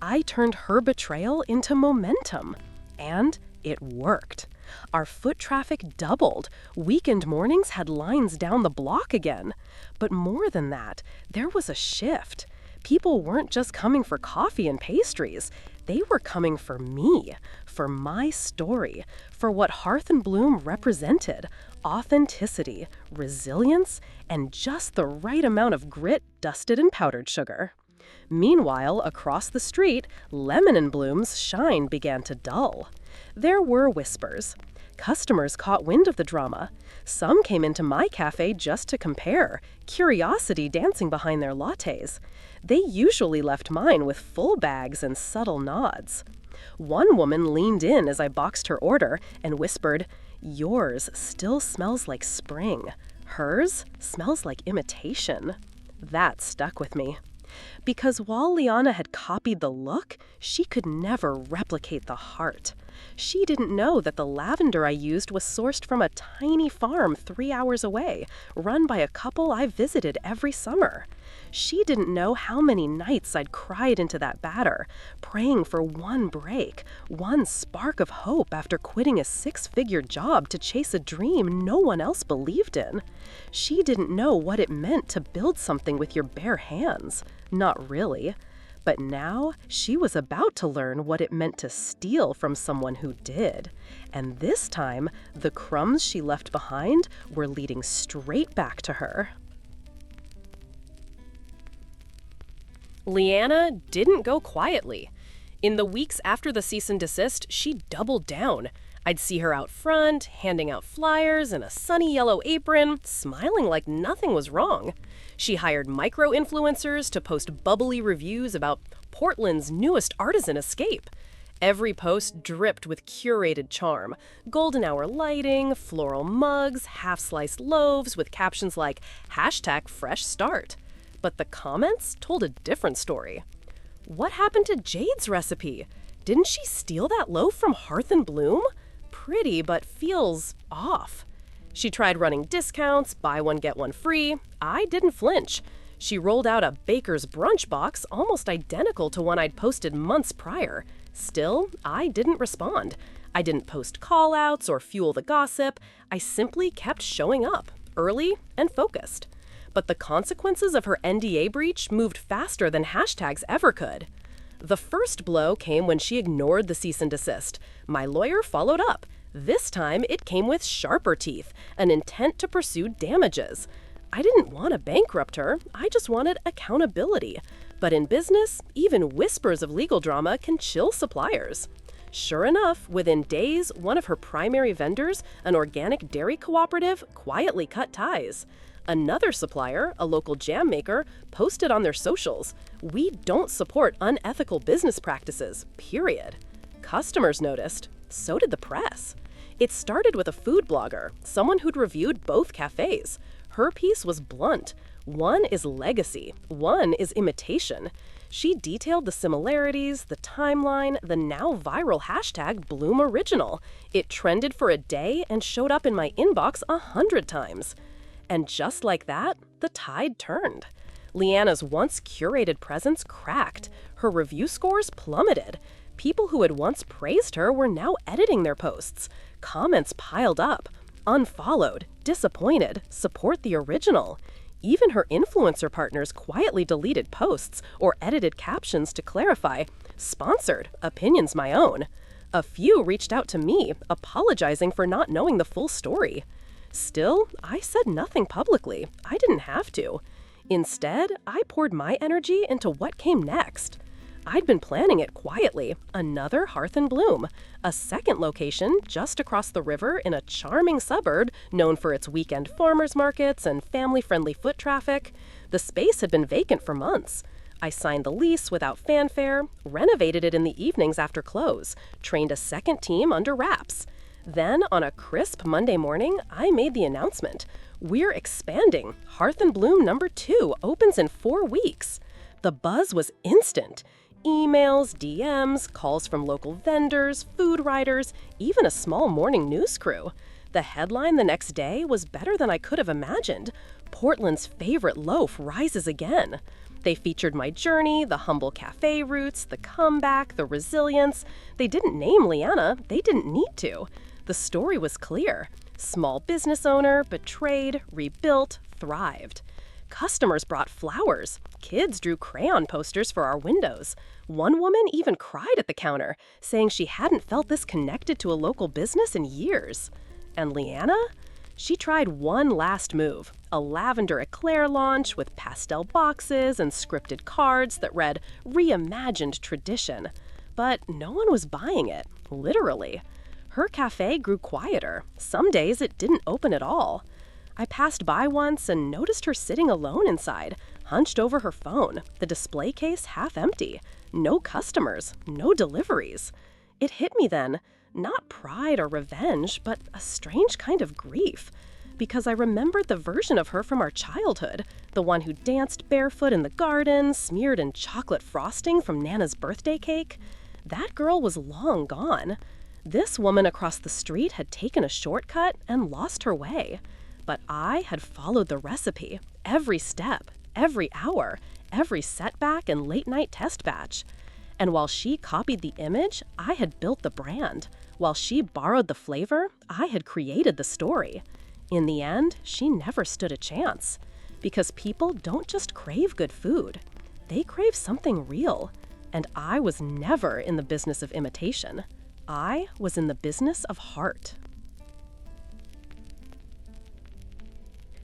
I turned her betrayal into momentum. And it worked. Our foot traffic doubled. Weekend mornings had lines down the block again. But more than that, there was a shift. People weren't just coming for coffee and pastries. They were coming for me, for my story, for what Hearth and Bloom represented: authenticity, resilience, and just the right amount of grit dusted in powdered sugar. Meanwhile, across the street, Lemon and Bloom's shine began to dull. There were whispers. Customers caught wind of the drama. Some came into my cafe just to compare, curiosity dancing behind their lattes. They usually left mine with full bags and subtle nods. One woman leaned in as I boxed her order and whispered, "Yours still smells like spring. Hers smells like imitation." That stuck with me. Because while Liana had copied the look, she could never replicate the heart. She didn't know that the lavender I used was sourced from a tiny farm 3 hours away, run by a couple I visited every summer. She didn't know how many nights I'd cried into that batter, praying for one break, one spark of hope after quitting a 6-figure job to chase a dream no one else believed in. She didn't know what it meant to build something with your bare hands. Not really. But now she was about to learn what it meant to steal from someone who did. And this time, the crumbs she left behind were leading straight back to her. Leanna didn't go quietly. In the weeks after the cease and desist, she doubled down. I'd see her out front, handing out flyers in a sunny yellow apron, smiling like nothing was wrong. She hired micro-influencers to post bubbly reviews about Portland's newest artisan escape. Every post dripped with curated charm: golden hour lighting, floral mugs, half-sliced loaves with captions like #FreshStart. But the comments told a different story. What happened to Jade's recipe? Didn't she steal that loaf from Hearth and Bloom? Pretty, but feels off. She tried running discounts, buy one, get one free. I didn't flinch. She rolled out a baker's brunch box almost identical to one I'd posted months prior. Still, I didn't respond. I didn't post call-outs or fuel the gossip. I simply kept showing up, early and focused. But the consequences of her NDA breach moved faster than hashtags ever could. The first blow came when she ignored the cease and desist. My lawyer followed up. This time, it came with sharper teeth, an intent to pursue damages. I didn't want to bankrupt her, I just wanted accountability. But in business, even whispers of legal drama can chill suppliers. Sure enough, within days, one of her primary vendors, an organic dairy cooperative, quietly cut ties. Another supplier, a local jam maker, posted on their socials, "We don't support unethical business practices, period." Customers noticed. So did the press. It started with a food blogger, someone who'd reviewed both cafes. Her piece was blunt. One is legacy, one is imitation. She detailed the similarities, the timeline, the now viral hashtag #BloomOriginal. It trended for a day and showed up in my inbox 100 times. And just like that, the tide turned. Leanna's once curated presence cracked. Her review scores plummeted. People who had once praised her were now editing their posts. Comments piled up. Unfollowed, disappointed, support the original. Even her influencer partners quietly deleted posts or edited captions to clarify, "Sponsored, opinions my own." A few reached out to me, apologizing for not knowing the full story. Still, I said nothing publicly. I didn't have to. Instead, I poured my energy into what came next. I'd been planning it quietly, another Hearth and Bloom, a second location just across the river in a charming suburb known for its weekend farmers markets and family-friendly foot traffic. The space had been vacant for months. I signed the lease without fanfare, renovated it in the evenings after close, trained a second team under wraps. Then, on a crisp Monday morning, I made the announcement. We're expanding. Hearth and Bloom #2 opens in 4 weeks. The buzz was instant. Emails, DMs, calls from local vendors, food writers, even a small morning news crew. The headline the next day was better than I could have imagined. Portland's favorite loaf rises again. They featured my journey, the humble cafe roots, the comeback, the resilience. They didn't name Leanna. They didn't need to. The story was clear. Small business owner, betrayed, rebuilt, thrived. Customers brought flowers. Kids drew crayon posters for our windows. One woman even cried at the counter, saying she hadn't felt this connected to a local business in years. And Leanna? She tried one last move, a lavender eclair launch with pastel boxes and scripted cards that read, "Reimagined Tradition." But no one was buying it, literally. Her cafe grew quieter. Some days it didn't open at all. I passed by once and noticed her sitting alone inside, hunched over her phone, the display case half empty. No customers, no deliveries. It hit me then, not pride or revenge, but a strange kind of grief. Because I remembered the version of her from our childhood, the one who danced barefoot in the garden, smeared in chocolate frosting from Nana's birthday cake. That girl was long gone. This woman across the street had taken a shortcut and lost her way. But I had followed the recipe, every step, every hour, every setback and late-night test batch. And while she copied the image, I had built the brand. While she borrowed the flavor, I had created the story. In the end, she never stood a chance. Because people don't just crave good food. They crave something real. And I was never in the business of imitation. I was in the business of heart.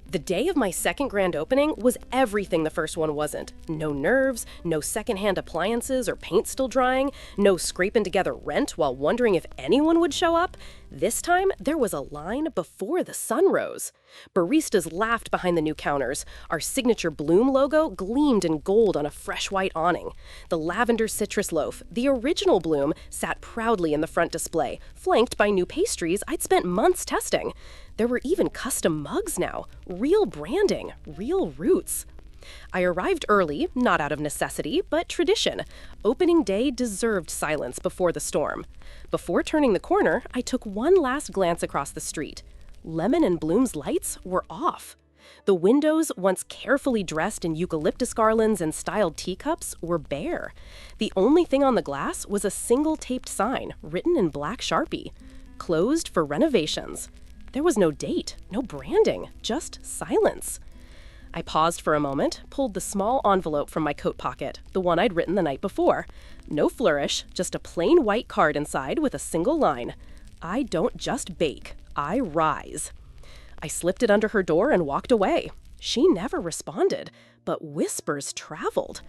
The day of my second grand opening was everything the first one wasn't. No nerves, no secondhand appliances or paint still drying, no scraping together rent while wondering if anyone would show up. This time, there was a line before the sun rose. Baristas laughed behind the new counters. Our signature Bloom logo gleamed in gold on a fresh white awning. The lavender citrus loaf, the original Bloom, sat proudly in the front display, flanked by new pastries I'd spent months testing. There were even custom mugs now, real branding, real roots. I arrived early, not out of necessity, but tradition. Opening day deserved silence before the storm. Before turning the corner, I took one last glance across the street. Lemon and Bloom's lights were off. The windows, once carefully dressed in eucalyptus garlands and styled teacups, were bare. The only thing on the glass was a single taped sign, written in black Sharpie. Closed for renovations. There was no date, no branding, just silence. I paused for a moment, pulled the small envelope from my coat pocket, the one I'd written the night before. No flourish, just a plain white card inside with a single line. I don't just bake, I rise. I slipped it under her door and walked away. She never responded, but whispers traveled.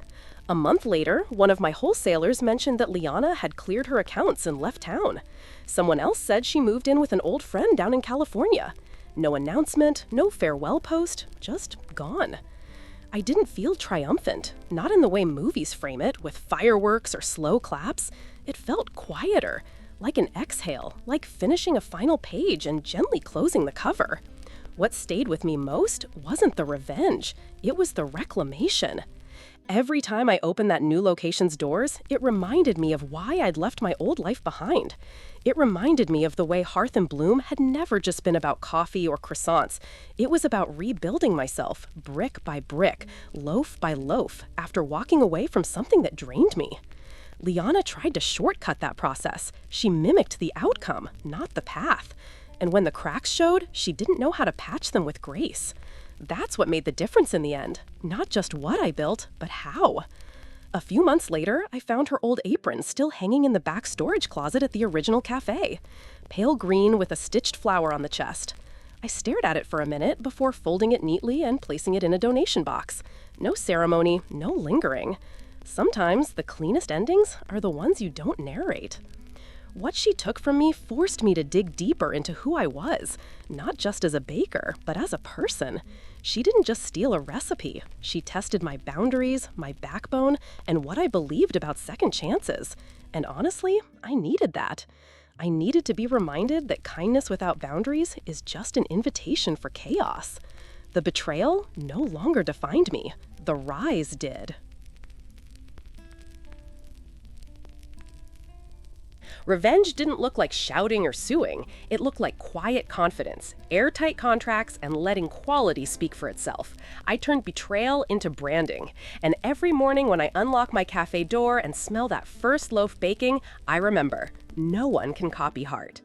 A month later, one of my wholesalers mentioned that Liana had cleared her accounts and left town. Someone else said she moved in with an old friend down in California. No announcement, no farewell post, just gone. I didn't feel triumphant, not in the way movies frame it, with fireworks or slow claps. It felt quieter, like an exhale, like finishing a final page and gently closing the cover. What stayed with me most wasn't the revenge, it was the reclamation. Every time I opened that new location's doors, it reminded me of why I'd left my old life behind. It reminded me of the way Hearth and Bloom had never just been about coffee or croissants. It was about rebuilding myself, brick by brick, loaf by loaf, after walking away from something that drained me. Liana tried to shortcut that process. She mimicked the outcome, not the path. And when the cracks showed, she didn't know how to patch them with grace. That's what made the difference in the end. Not just what I built, but how. A few months later, I found her old apron still hanging in the back storage closet at the original cafe. Pale green with a stitched flower on the chest. I stared at it for a minute before folding it neatly and placing it in a donation box. No ceremony, no lingering. Sometimes the cleanest endings are the ones you don't narrate. What she took from me forced me to dig deeper into who I was, not just as a baker, but as a person. She didn't just steal a recipe. She tested my boundaries, my backbone, and what I believed about second chances. And honestly, I needed that. I needed to be reminded that kindness without boundaries is just an invitation for chaos. The betrayal no longer defined me. The rise did. Revenge didn't look like shouting or suing. It looked like quiet confidence, airtight contracts, and letting quality speak for itself. I turned betrayal into branding. And every morning when I unlock my cafe door and smell that first loaf baking, I remember, no one can copy heart.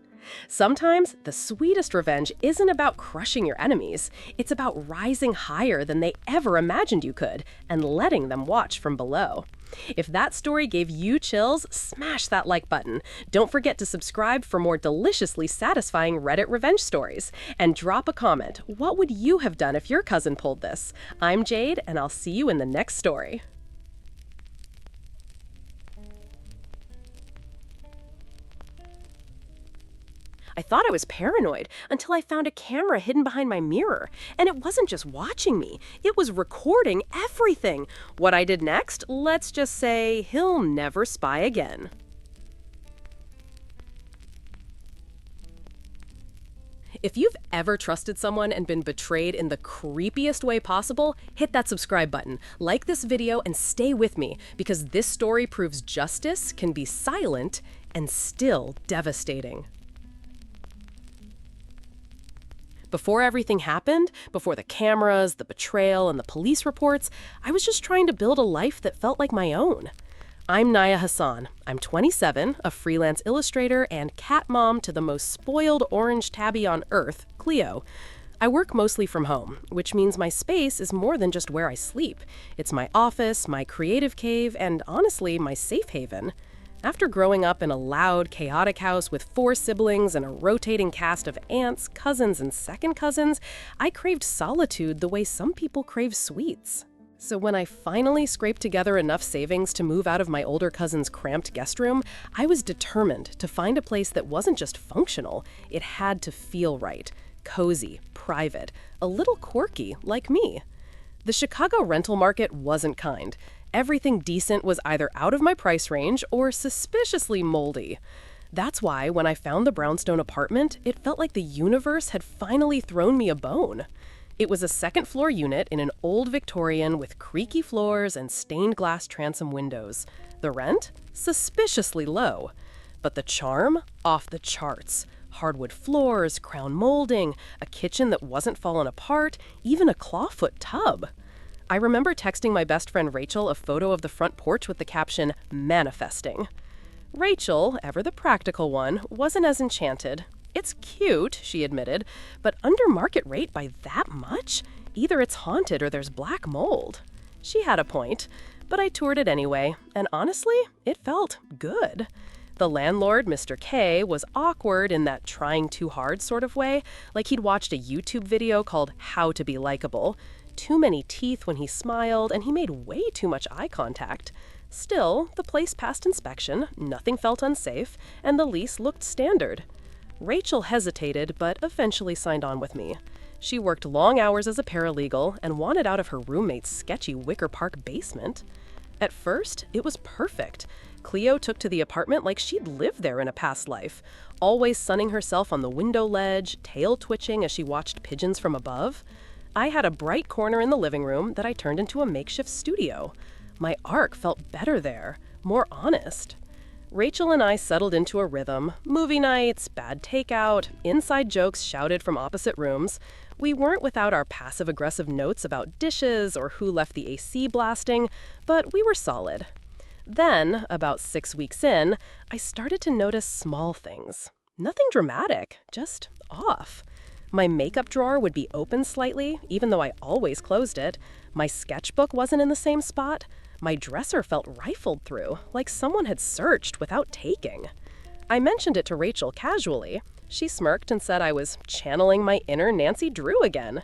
Sometimes the sweetest revenge isn't about crushing your enemies. It's about rising higher than they ever imagined you could and letting them watch from below. If that story gave you chills, smash that like button. Don't forget to subscribe for more deliciously satisfying Reddit revenge stories. And drop a comment. What would you have done if your cousin pulled this? I'm Jade, and I'll see you in the next story. I thought I was paranoid until I found a camera hidden behind my mirror. And it wasn't just watching me, it was recording everything. What I did next, let's just say he'll never spy again. If you've ever trusted someone and been betrayed in the creepiest way possible, hit that subscribe button, like this video, and stay with me, because this story proves justice can be silent and still devastating. Before everything happened, before the cameras, the betrayal, and the police reports, I was just trying to build a life that felt like my own. I'm Naya Hassan. I'm 27, a freelance illustrator, and cat mom to the most spoiled orange tabby on earth, Cleo. I work mostly from home, which means my space is more than just where I sleep. It's my office, my creative cave, and honestly, my safe haven. After growing up in a loud, chaotic house with 4 siblings and a rotating cast of aunts, cousins, and second cousins, I craved solitude the way some people crave sweets. So when I finally scraped together enough savings to move out of my older cousin's cramped guest room, I was determined to find a place that wasn't just functional, it had to feel right, cozy, private, a little quirky like me. The Chicago rental market wasn't kind. Everything decent was either out of my price range or suspiciously moldy. That's why when I found the brownstone apartment, it felt like the universe had finally thrown me a bone. It was a second-floor unit in an old Victorian with creaky floors and stained glass transom windows. The rent? Suspiciously low. But the charm? Off the charts. Hardwood floors, crown molding, a kitchen that wasn't falling apart, even a clawfoot tub. I remember texting my best friend Rachel a photo of the front porch with the caption, "Manifesting." Rachel, ever the practical one, wasn't as enchanted. "It's cute," she admitted, "but under market rate by that much? Either it's haunted or there's black mold." She had a point, but I toured it anyway, and honestly, it felt good. The landlord, Mr. K, was awkward in that trying too hard sort of way, like he'd watched a YouTube video called How to Be Likeable. Too many teeth when he smiled, and he made way too much eye contact. Still, the place passed inspection, nothing felt unsafe, and the lease looked standard. Rachel hesitated, but eventually signed on with me. She worked long hours as a paralegal and wanted out of her roommate's sketchy Wicker Park basement. At first, it was perfect. Cleo took to the apartment like she'd lived there in a past life, always sunning herself on the window ledge, tail twitching as she watched pigeons from above. I had a bright corner in the living room that I turned into a makeshift studio. My arc felt better there, more honest. Rachel and I settled into a rhythm. Movie nights, bad takeout, inside jokes shouted from opposite rooms. We weren't without our passive-aggressive notes about dishes or who left the AC blasting, but we were solid. Then, about 6 weeks in, I started to notice small things. Nothing dramatic, just off. My makeup drawer would be open slightly, even though I always closed it. My sketchbook wasn't in the same spot. My dresser felt rifled through, like someone had searched without taking. I mentioned it to Rachel casually. She smirked and said I was channeling my inner Nancy Drew again.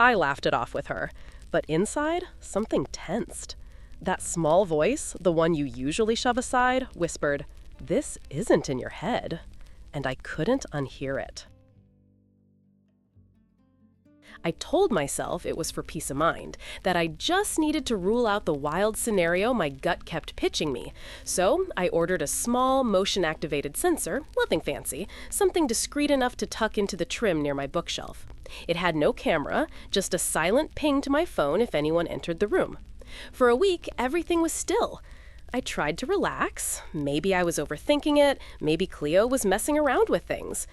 I laughed it off with her, but inside, something tensed. That small voice, the one you usually shove aside, whispered, "This isn't in your head," and I couldn't unhear it. I told myself it was for peace of mind, that I just needed to rule out the wild scenario my gut kept pitching me. So I ordered a small, motion-activated sensor, nothing fancy, something discreet enough to tuck into the trim near my bookshelf. It had no camera, just a silent ping to my phone if anyone entered the room. For a week, everything was still. I tried to relax. Maybe I was overthinking it. Maybe Cleo was messing around with things.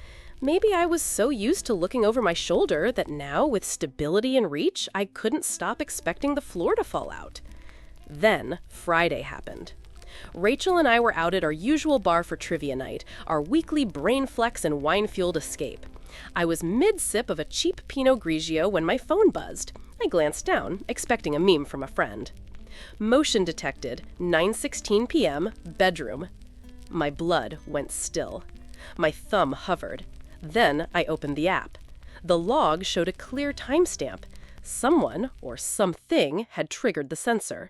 Maybe I was so used to looking over my shoulder that now, with stability and reach, I couldn't stop expecting the floor to fall out. Then, Friday happened. Rachel and I were out at our usual bar for trivia night, our weekly brain flex and wine-fueled escape. I was mid-sip of a cheap Pinot Grigio when my phone buzzed. I glanced down, expecting a meme from a friend. Motion detected, 9:16 p.m., bedroom. My blood went still. My thumb hovered. Then I opened the app. The log showed a clear timestamp. Someone, or something, had triggered the sensor.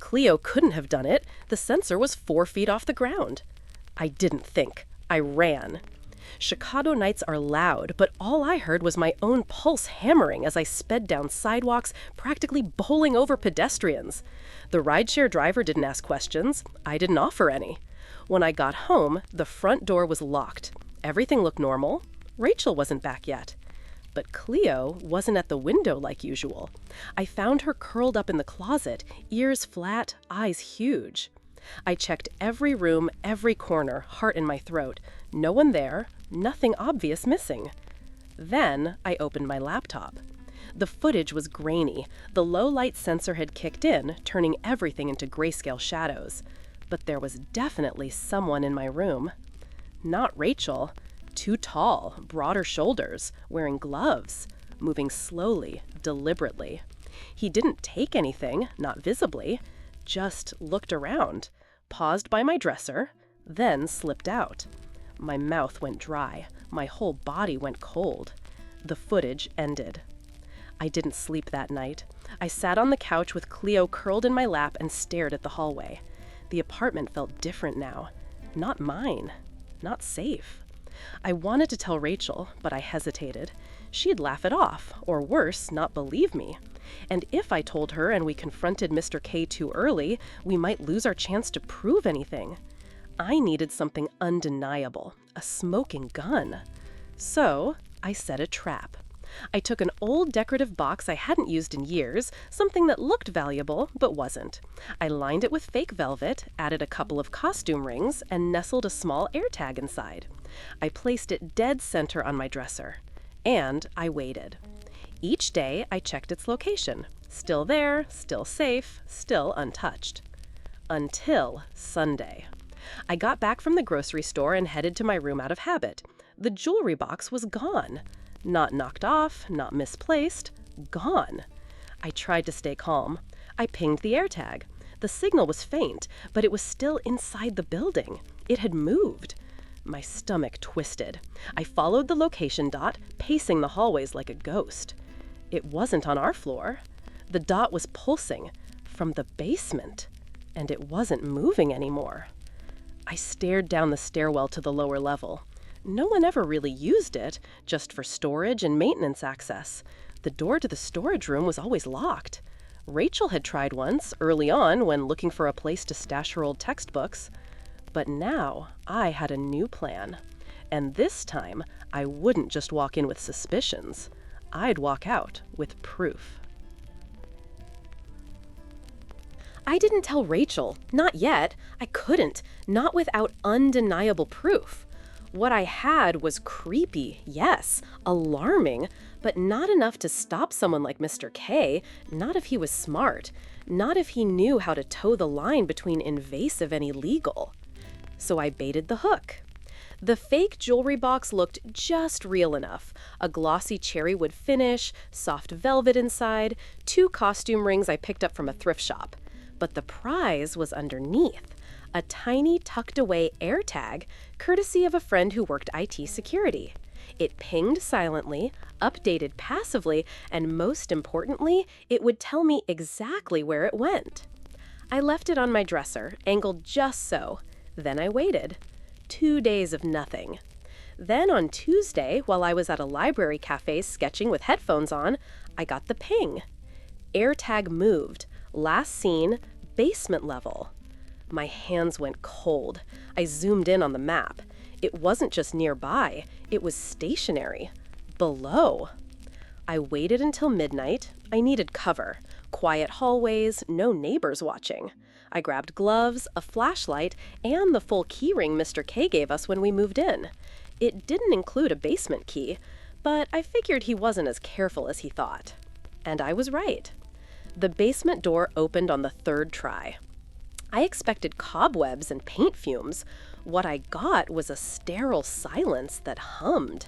Cleo couldn't have done it. The sensor was 4 feet off the ground. I didn't think. I ran. Chicago nights are loud, but all I heard was my own pulse hammering as I sped down sidewalks, practically bowling over pedestrians. The rideshare driver didn't ask questions. I didn't offer any. When I got home, the front door was locked. Everything looked normal. Rachel wasn't back yet. But Cleo wasn't at the window like usual. I found her curled up in the closet, ears flat, eyes huge. I checked every room, every corner, heart in my throat. No one there, nothing obvious missing. Then I opened my laptop. The footage was grainy. The low-light sensor had kicked in, turning everything into grayscale shadows. But there was definitely someone in my room. Not Rachel. Too tall, broader shoulders, wearing gloves, moving slowly, deliberately. He didn't take anything, not visibly, just looked around, paused by my dresser, then slipped out. My mouth went dry. My whole body went cold. The footage ended. I didn't sleep that night. I sat on the couch with Cleo curled in my lap and stared at the hallway. The apartment felt different now. Not mine. Not safe. I wanted to tell Rachel, but I hesitated. She'd laugh it off, or worse, not believe me. And if I told her and we confronted Mr. K too early, we might lose our chance to prove anything. I needed something undeniable, a smoking gun. So I set a trap. I took an old decorative box I hadn't used in years, something that looked valuable but wasn't. I lined it with fake velvet, added a couple of costume rings, and nestled a small AirTag inside. I placed it dead center on my dresser. And I waited. Each day I checked its location. Still there, still safe, still untouched. Until Sunday. I got back from the grocery store and headed to my room out of habit. The jewelry box was gone. Not knocked off, not misplaced, gone. I tried to stay calm. I pinged the AirTag. The signal was faint, but it was still inside the building. It had moved. My stomach twisted. I followed the location dot, pacing the hallways like a ghost. It wasn't on our floor. The dot was pulsing from the basement, and it wasn't moving anymore. I stared down the stairwell to the lower level. No one ever really used it, just for storage and maintenance access. The door to the storage room was always locked. Rachel had tried once, early on, when looking for a place to stash her old textbooks. But now I had a new plan. And this time, I wouldn't just walk in with suspicions. I'd walk out with proof. I didn't tell Rachel. Not yet. I couldn't. Not without undeniable proof. What I had was creepy, yes, alarming, but not enough to stop someone like Mr. K, not if he was smart, not if he knew how to toe the line between invasive and illegal. So I baited the hook. The fake jewelry box looked just real enough. A glossy cherrywood finish, soft velvet inside, 2 costume rings I picked up from a thrift shop. But the prize was underneath. A tiny tucked-away AirTag, courtesy of a friend who worked IT security. It pinged silently, updated passively, and most importantly, it would tell me exactly where it went. I left it on my dresser, angled just so. Then I waited. 2 days of nothing. Then on Tuesday, while I was at a library cafe sketching with headphones on, I got the ping. AirTag moved. Last seen, basement level. My hands went cold. I zoomed in on the map. It wasn't just nearby, it was stationary. Below. I waited until midnight. I needed cover. Quiet hallways, no neighbors watching. I grabbed gloves, a flashlight, and the full keyring Mr. K gave us when we moved in. It didn't include a basement key, but I figured he wasn't as careful as he thought. And I was right. The basement door opened on the third try. I expected cobwebs and paint fumes. What I got was a sterile silence that hummed.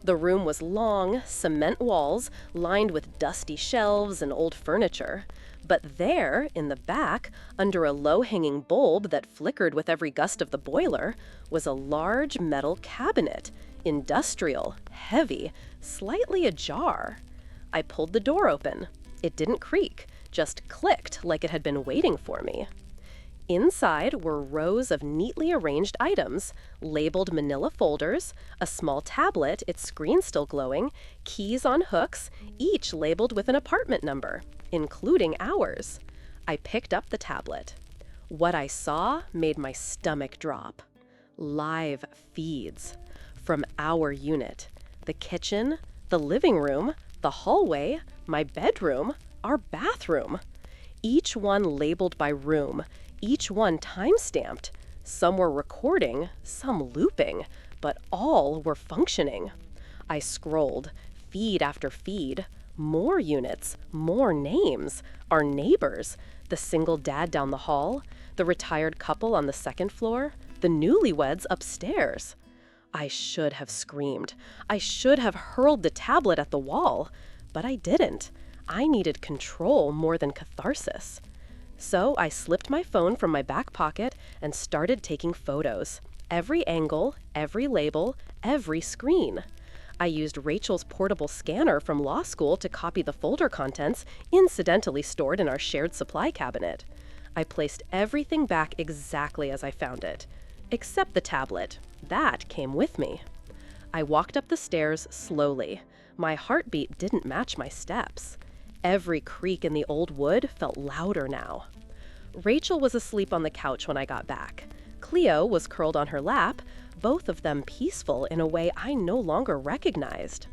The room was long, cement walls lined with dusty shelves and old furniture. But there, in the back, under a low-hanging bulb that flickered with every gust of the boiler, was a large metal cabinet, industrial, heavy, slightly ajar. I pulled the door open. It didn't creak, just clicked like it had been waiting for me. Inside were rows of neatly arranged items, labeled manila folders, a small tablet, its screen still glowing, keys on hooks, each labeled with an apartment number, including ours. I picked up the tablet. What I saw made my stomach drop. Live feeds. From our unit. The kitchen, the living room, the hallway, my bedroom, our bathroom. Each one labeled by room. Each one time-stamped. Some were recording, some looping, but all were functioning. I scrolled, feed after feed, more units, more names, our neighbors, the single dad down the hall, the retired couple on the second floor, the newlyweds upstairs. I should have screamed. I should have hurled the tablet at the wall, but I didn't. I needed control more than catharsis. So I slipped my phone from my back pocket and started taking photos. Every angle, every label, every screen. I used Rachel's portable scanner from law school to copy the folder contents incidentally stored in our shared supply cabinet. I placed everything back exactly as I found it, except the tablet. That came with me. I walked up the stairs slowly. My heartbeat didn't match my steps. Every creak in the old wood felt louder now. Rachel was asleep on the couch when I got back. Cleo was curled on her lap, both of them peaceful in a way I no longer recognized.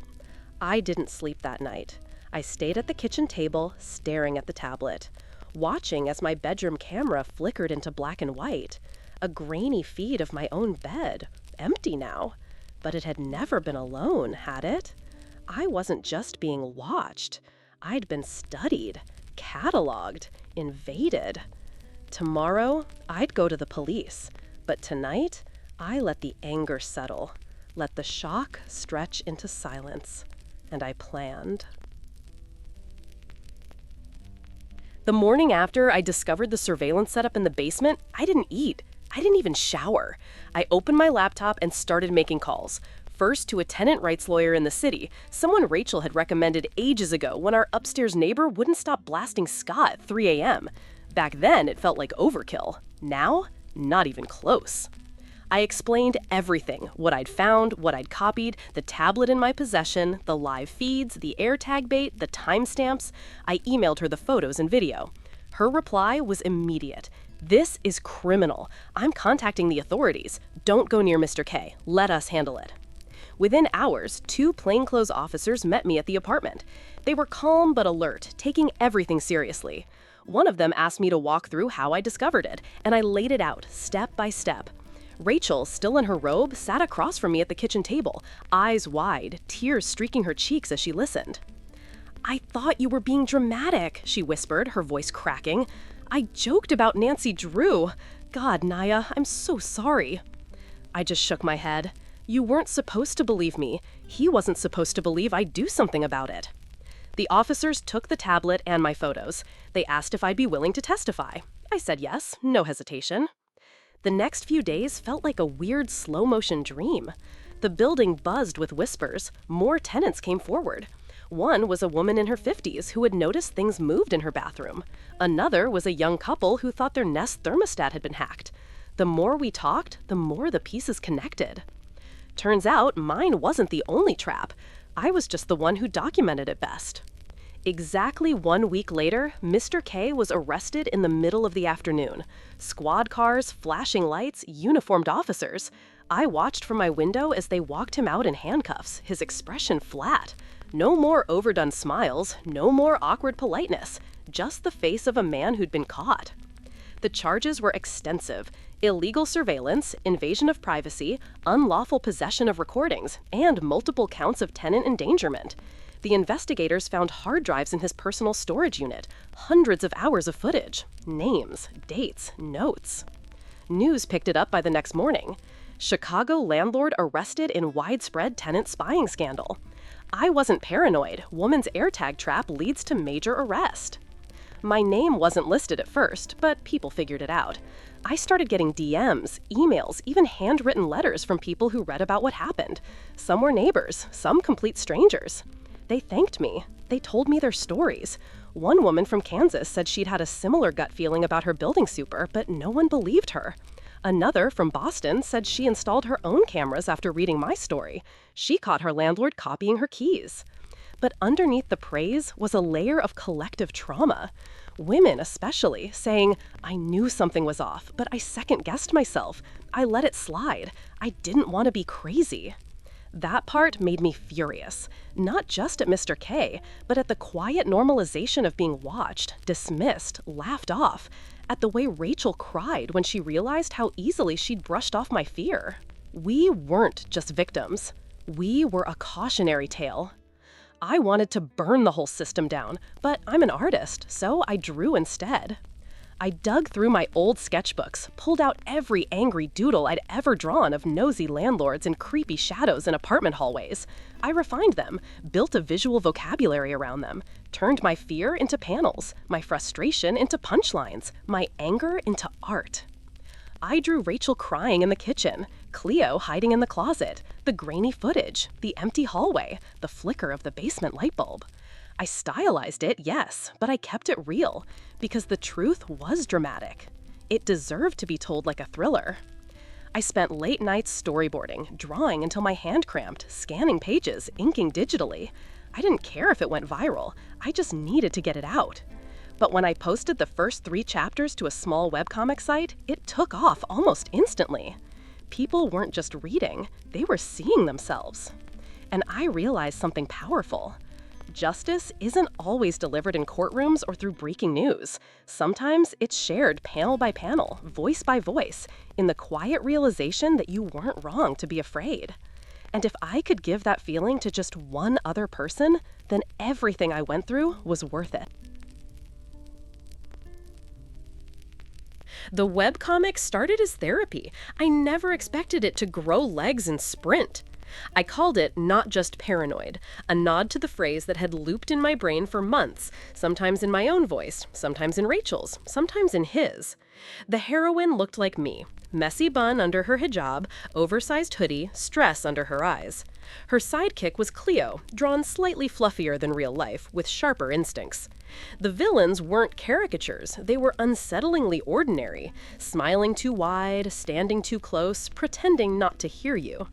I didn't sleep that night. I stayed at the kitchen table, staring at the tablet, watching as my bedroom camera flickered into black and white. A grainy feed of my own bed, empty now. But it had never been alone, had it? I wasn't just being watched. I'd been studied, cataloged, invaded. Tomorrow, I'd go to the police. But tonight, I let the anger settle, let the shock stretch into silence. And I planned. The morning after I discovered the surveillance setup in the basement, I didn't eat. I didn't even shower. I opened my laptop and started making calls. First to a tenant rights lawyer in the city, someone Rachel had recommended ages ago when our upstairs neighbor wouldn't stop blasting ska at 3 a.m. Back then, it felt like overkill. Now, not even close. I explained everything, what I'd found, what I'd copied, the tablet in my possession, the live feeds, the AirTag bait, the timestamps. I emailed her the photos and video. Her reply was immediate. "This is criminal. I'm contacting the authorities. Don't go near Mr. K. Let us handle it." Within hours, 2 plainclothes officers met me at the apartment. They were calm but alert, taking everything seriously. One of them asked me to walk through how I discovered it, and I laid it out, step by step. Rachel, still in her robe, sat across from me at the kitchen table, eyes wide, tears streaking her cheeks as she listened. "I thought you were being dramatic," she whispered, her voice cracking. "I joked about Nancy Drew. God, Naya, I'm so sorry." I just shook my head. You weren't supposed to believe me. He wasn't supposed to believe I'd do something about it. The officers took the tablet and my photos. They asked if I'd be willing to testify. I said yes, no hesitation. The next few days felt like a weird slow-motion dream. The building buzzed with whispers. More tenants came forward. One was a woman in her 50s who had noticed things moved in her bathroom. Another was a young couple who thought their Nest thermostat had been hacked. The more we talked, the more the pieces connected. Turns out mine wasn't the only trap. I was just the one who documented it best. Exactly 1 week later, Mr. K was arrested in the middle of the afternoon. Squad cars, flashing lights, uniformed officers. I watched from my window as they walked him out in handcuffs, his expression flat. No more overdone smiles, no more awkward politeness, just the face of a man who'd been caught. The charges were extensive: illegal surveillance, invasion of privacy, unlawful possession of recordings, and multiple counts of tenant endangerment. The investigators found hard drives in his personal storage unit, hundreds of hours of footage, names, dates, notes. News picked it up by the next morning. Chicago landlord arrested in widespread tenant spying scandal. I wasn't paranoid. Woman's AirTag trap leads to major arrest. My name wasn't listed at first, but people figured it out. I started getting DMs, emails, even handwritten letters from people who read about what happened. Some were neighbors, some complete strangers. They thanked me. They told me their stories. One woman from Kansas said she'd had a similar gut feeling about her building super, but no one believed her. Another from Boston said she installed her own cameras after reading my story. She caught her landlord copying her keys. But underneath the praise was a layer of collective trauma. Women especially, saying, "I knew something was off, but I second-guessed myself. I let it slide. I didn't want to be crazy." That part made me furious, not just at Mr. K, but at the quiet normalization of being watched, dismissed, laughed off, at the way Rachel cried when she realized how easily she'd brushed off my fear. We weren't just victims. We were a cautionary tale. I wanted to burn the whole system down, but I'm an artist, so I drew instead. I dug through my old sketchbooks, pulled out every angry doodle I'd ever drawn of nosy landlords and creepy shadows in apartment hallways. I refined them, built a visual vocabulary around them, turned my fear into panels, my frustration into punchlines, my anger into art. I drew Rachel crying in the kitchen, Cleo hiding in the closet, the grainy footage, the empty hallway, the flicker of the basement light bulb. I stylized it, yes, but I kept it real, because the truth was dramatic. It deserved to be told like a thriller. I spent late nights storyboarding, drawing until my hand cramped, scanning pages, inking digitally. I didn't care if it went viral, I just needed to get it out. But when I posted the first 3 chapters to a small webcomic site, it took off almost instantly. People weren't just reading, they were seeing themselves. And I realized something powerful. Justice isn't always delivered in courtrooms or through breaking news. Sometimes it's shared panel by panel, voice by voice, in the quiet realization that you weren't wrong to be afraid. And if I could give that feeling to just one other person, then everything I went through was worth it. The webcomic started as therapy. I never expected it to grow legs and sprint. I called it Not Just Paranoid, a nod to the phrase that had looped in my brain for months, sometimes in my own voice, sometimes in Rachel's, sometimes in his. The heroine looked like me, messy bun under her hijab, oversized hoodie, stress under her eyes. Her sidekick was Cleo, drawn slightly fluffier than real life, with sharper instincts. The villains weren't caricatures, they were unsettlingly ordinary, smiling too wide, standing too close, pretending not to hear you.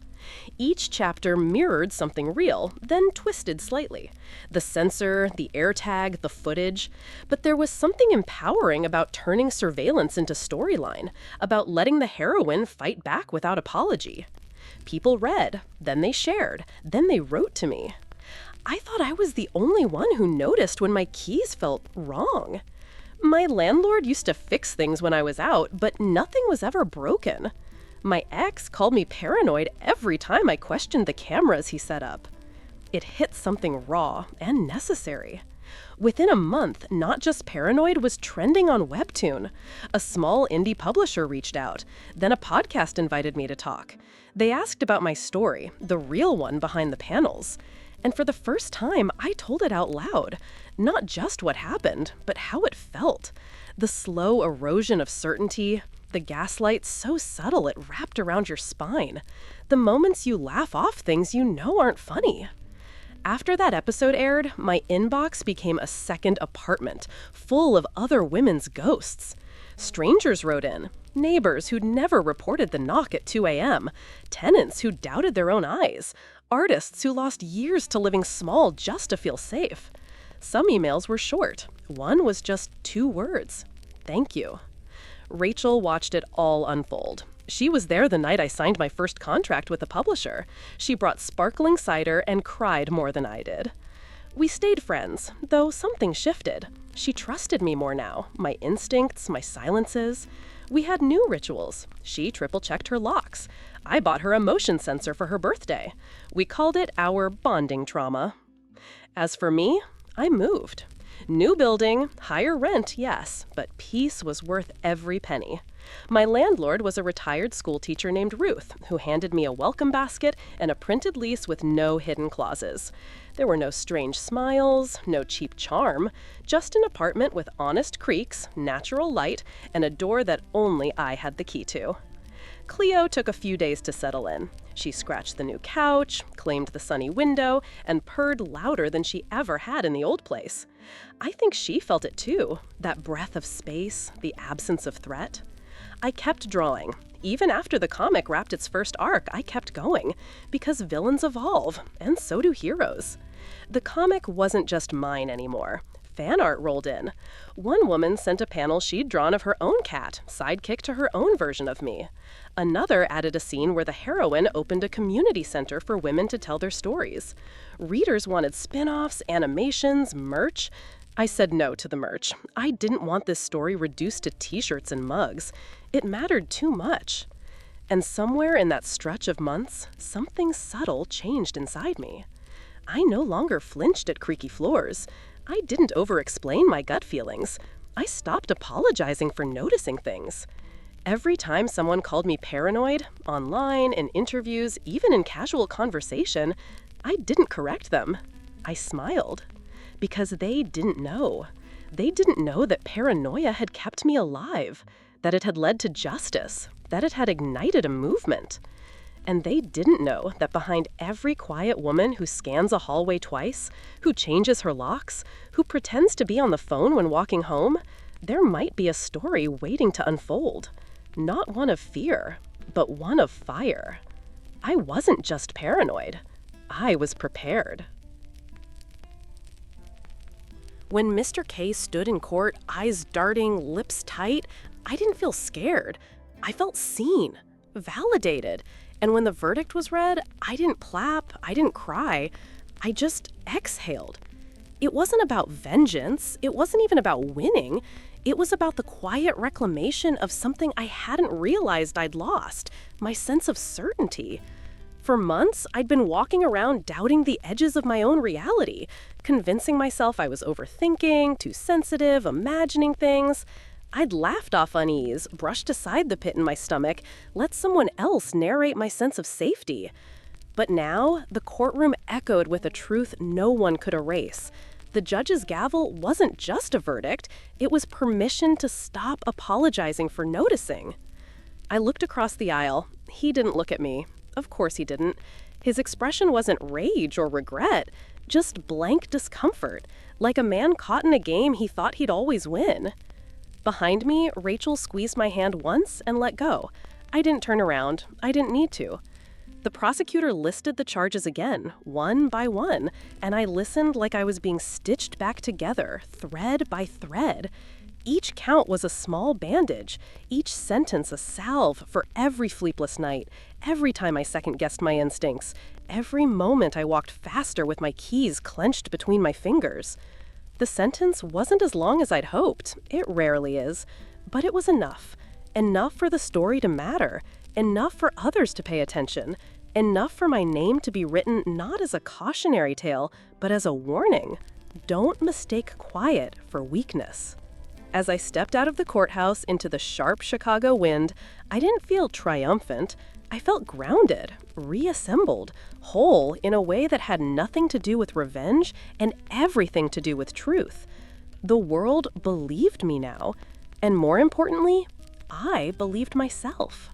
Each chapter mirrored something real, then twisted slightly. The sensor, the AirTag, the footage. But there was something empowering about turning surveillance into storyline, about letting the heroine fight back without apology. People read, then they shared, then they wrote to me. I thought I was the only one who noticed when my keys felt wrong. My landlord used to fix things when I was out, but nothing was ever broken. My ex called me paranoid every time I questioned the cameras he set up. It hit something raw and necessary. Within a month, Not Just Paranoid was trending on Webtoon. A small indie publisher reached out. Then a podcast invited me to talk. They asked about my story, the real one behind the panels. And for the first time, I told it out loud. Not just what happened, but how it felt. The slow erosion of certainty, The gaslight so subtle it wrapped around your spine. The moments you laugh off things you know aren't funny. After that episode aired, my inbox became a second apartment, full of other women's ghosts. Strangers wrote in, neighbors who'd never reported the knock at 2 a.m., tenants who doubted their own eyes, artists who lost years to living small just to feel safe. Some emails were short. One was just 2 words. Thank you. Rachel watched it all unfold. She was there the night I signed my first contract with a publisher. She brought sparkling cider and cried more than I did. We stayed friends, though something shifted. She trusted me more now, my instincts, my silences. We had new rituals. She triple-checked her locks. I bought her a motion sensor for her birthday. We called it our bonding trauma. As for me, I moved. New building, higher rent, yes, but peace was worth every penny. My landlord was a retired school teacher named Ruth, who handed me a welcome basket and a printed lease with no hidden clauses. There were no strange smiles, no cheap charm, just an apartment with honest creaks, natural light, and a door that only I had the key to. Cleo took a few days to settle in. She scratched the new couch, claimed the sunny window, and purred louder than she ever had in the old place. I think she felt it too, that breath of space, the absence of threat. I kept drawing. Even after the comic wrapped its first arc, I kept going, because villains evolve, and so do heroes. The comic wasn't just mine anymore. Fan art rolled in. One woman sent a panel she'd drawn of her own cat, sidekick to her own version of me. Another added a scene where the heroine opened a community center for women to tell their stories. Readers wanted spin-offs, animations, merch. I said no to the merch. I didn't want this story reduced to t-shirts and mugs. It mattered too much. And somewhere in that stretch of months, something subtle changed inside me. I no longer flinched at creaky floors. I didn't over-explain my gut feelings. I stopped apologizing for noticing things. Every time someone called me paranoid, online, in interviews, even in casual conversation, I didn't correct them. I smiled. Because they didn't know. They didn't know that paranoia had kept me alive, that it had led to justice, that it had ignited a movement. And they didn't know that behind every quiet woman who scans a hallway twice, who changes her locks, who pretends to be on the phone when walking home, there might be a story waiting to unfold. Not one of fear, but one of fire. I wasn't just paranoid. I was prepared. When Mr. K stood in court, eyes darting, lips tight, I didn't feel scared. I felt seen, validated. And when the verdict was read, I didn't clap, I didn't cry. I just exhaled. It wasn't about vengeance. It wasn't even about winning. It was about the quiet reclamation of something I hadn't realized I'd lost, my sense of certainty. For months, I'd been walking around doubting the edges of my own reality, convincing myself I was overthinking, too sensitive, imagining things. I'd laughed off unease, brushed aside the pit in my stomach, let someone else narrate my sense of safety. But now, the courtroom echoed with a truth no one could erase. The judge's gavel wasn't just a verdict, it was permission to stop apologizing for noticing. I looked across the aisle. He didn't look at me. Of course he didn't. His expression wasn't rage or regret, just blank discomfort, like a man caught in a game he thought he'd always win. Behind me, Rachel squeezed my hand once and let go. I didn't turn around. I didn't need to. The prosecutor listed the charges again, one by one, and I listened like I was being stitched back together, thread by thread. Each count was a small bandage, each sentence a salve for every sleepless night, every time I second-guessed my instincts, every moment I walked faster with my keys clenched between my fingers. The sentence wasn't as long as I'd hoped. It rarely is. But it was enough. Enough for the story to matter. Enough for others to pay attention. Enough for my name to be written not as a cautionary tale, but as a warning. Don't mistake quiet for weakness. As I stepped out of the courthouse into the sharp Chicago wind, I didn't feel triumphant. I felt grounded, reassembled, whole in a way that had nothing to do with revenge and everything to do with truth. The world believed me now, and more importantly, I believed myself.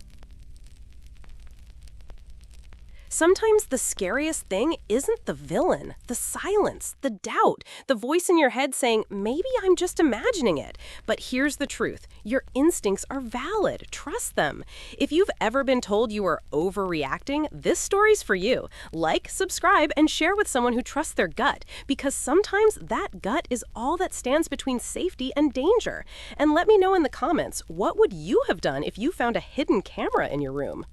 Sometimes the scariest thing isn't the villain, the silence, the doubt, the voice in your head saying, maybe I'm just imagining it. But here's the truth. Your instincts are valid. Trust them. If you've ever been told you are overreacting, this story's for you. Like, subscribe, and share with someone who trusts their gut, because sometimes that gut is all that stands between safety and danger. And let me know in the comments, what would you have done if you found a hidden camera in your room?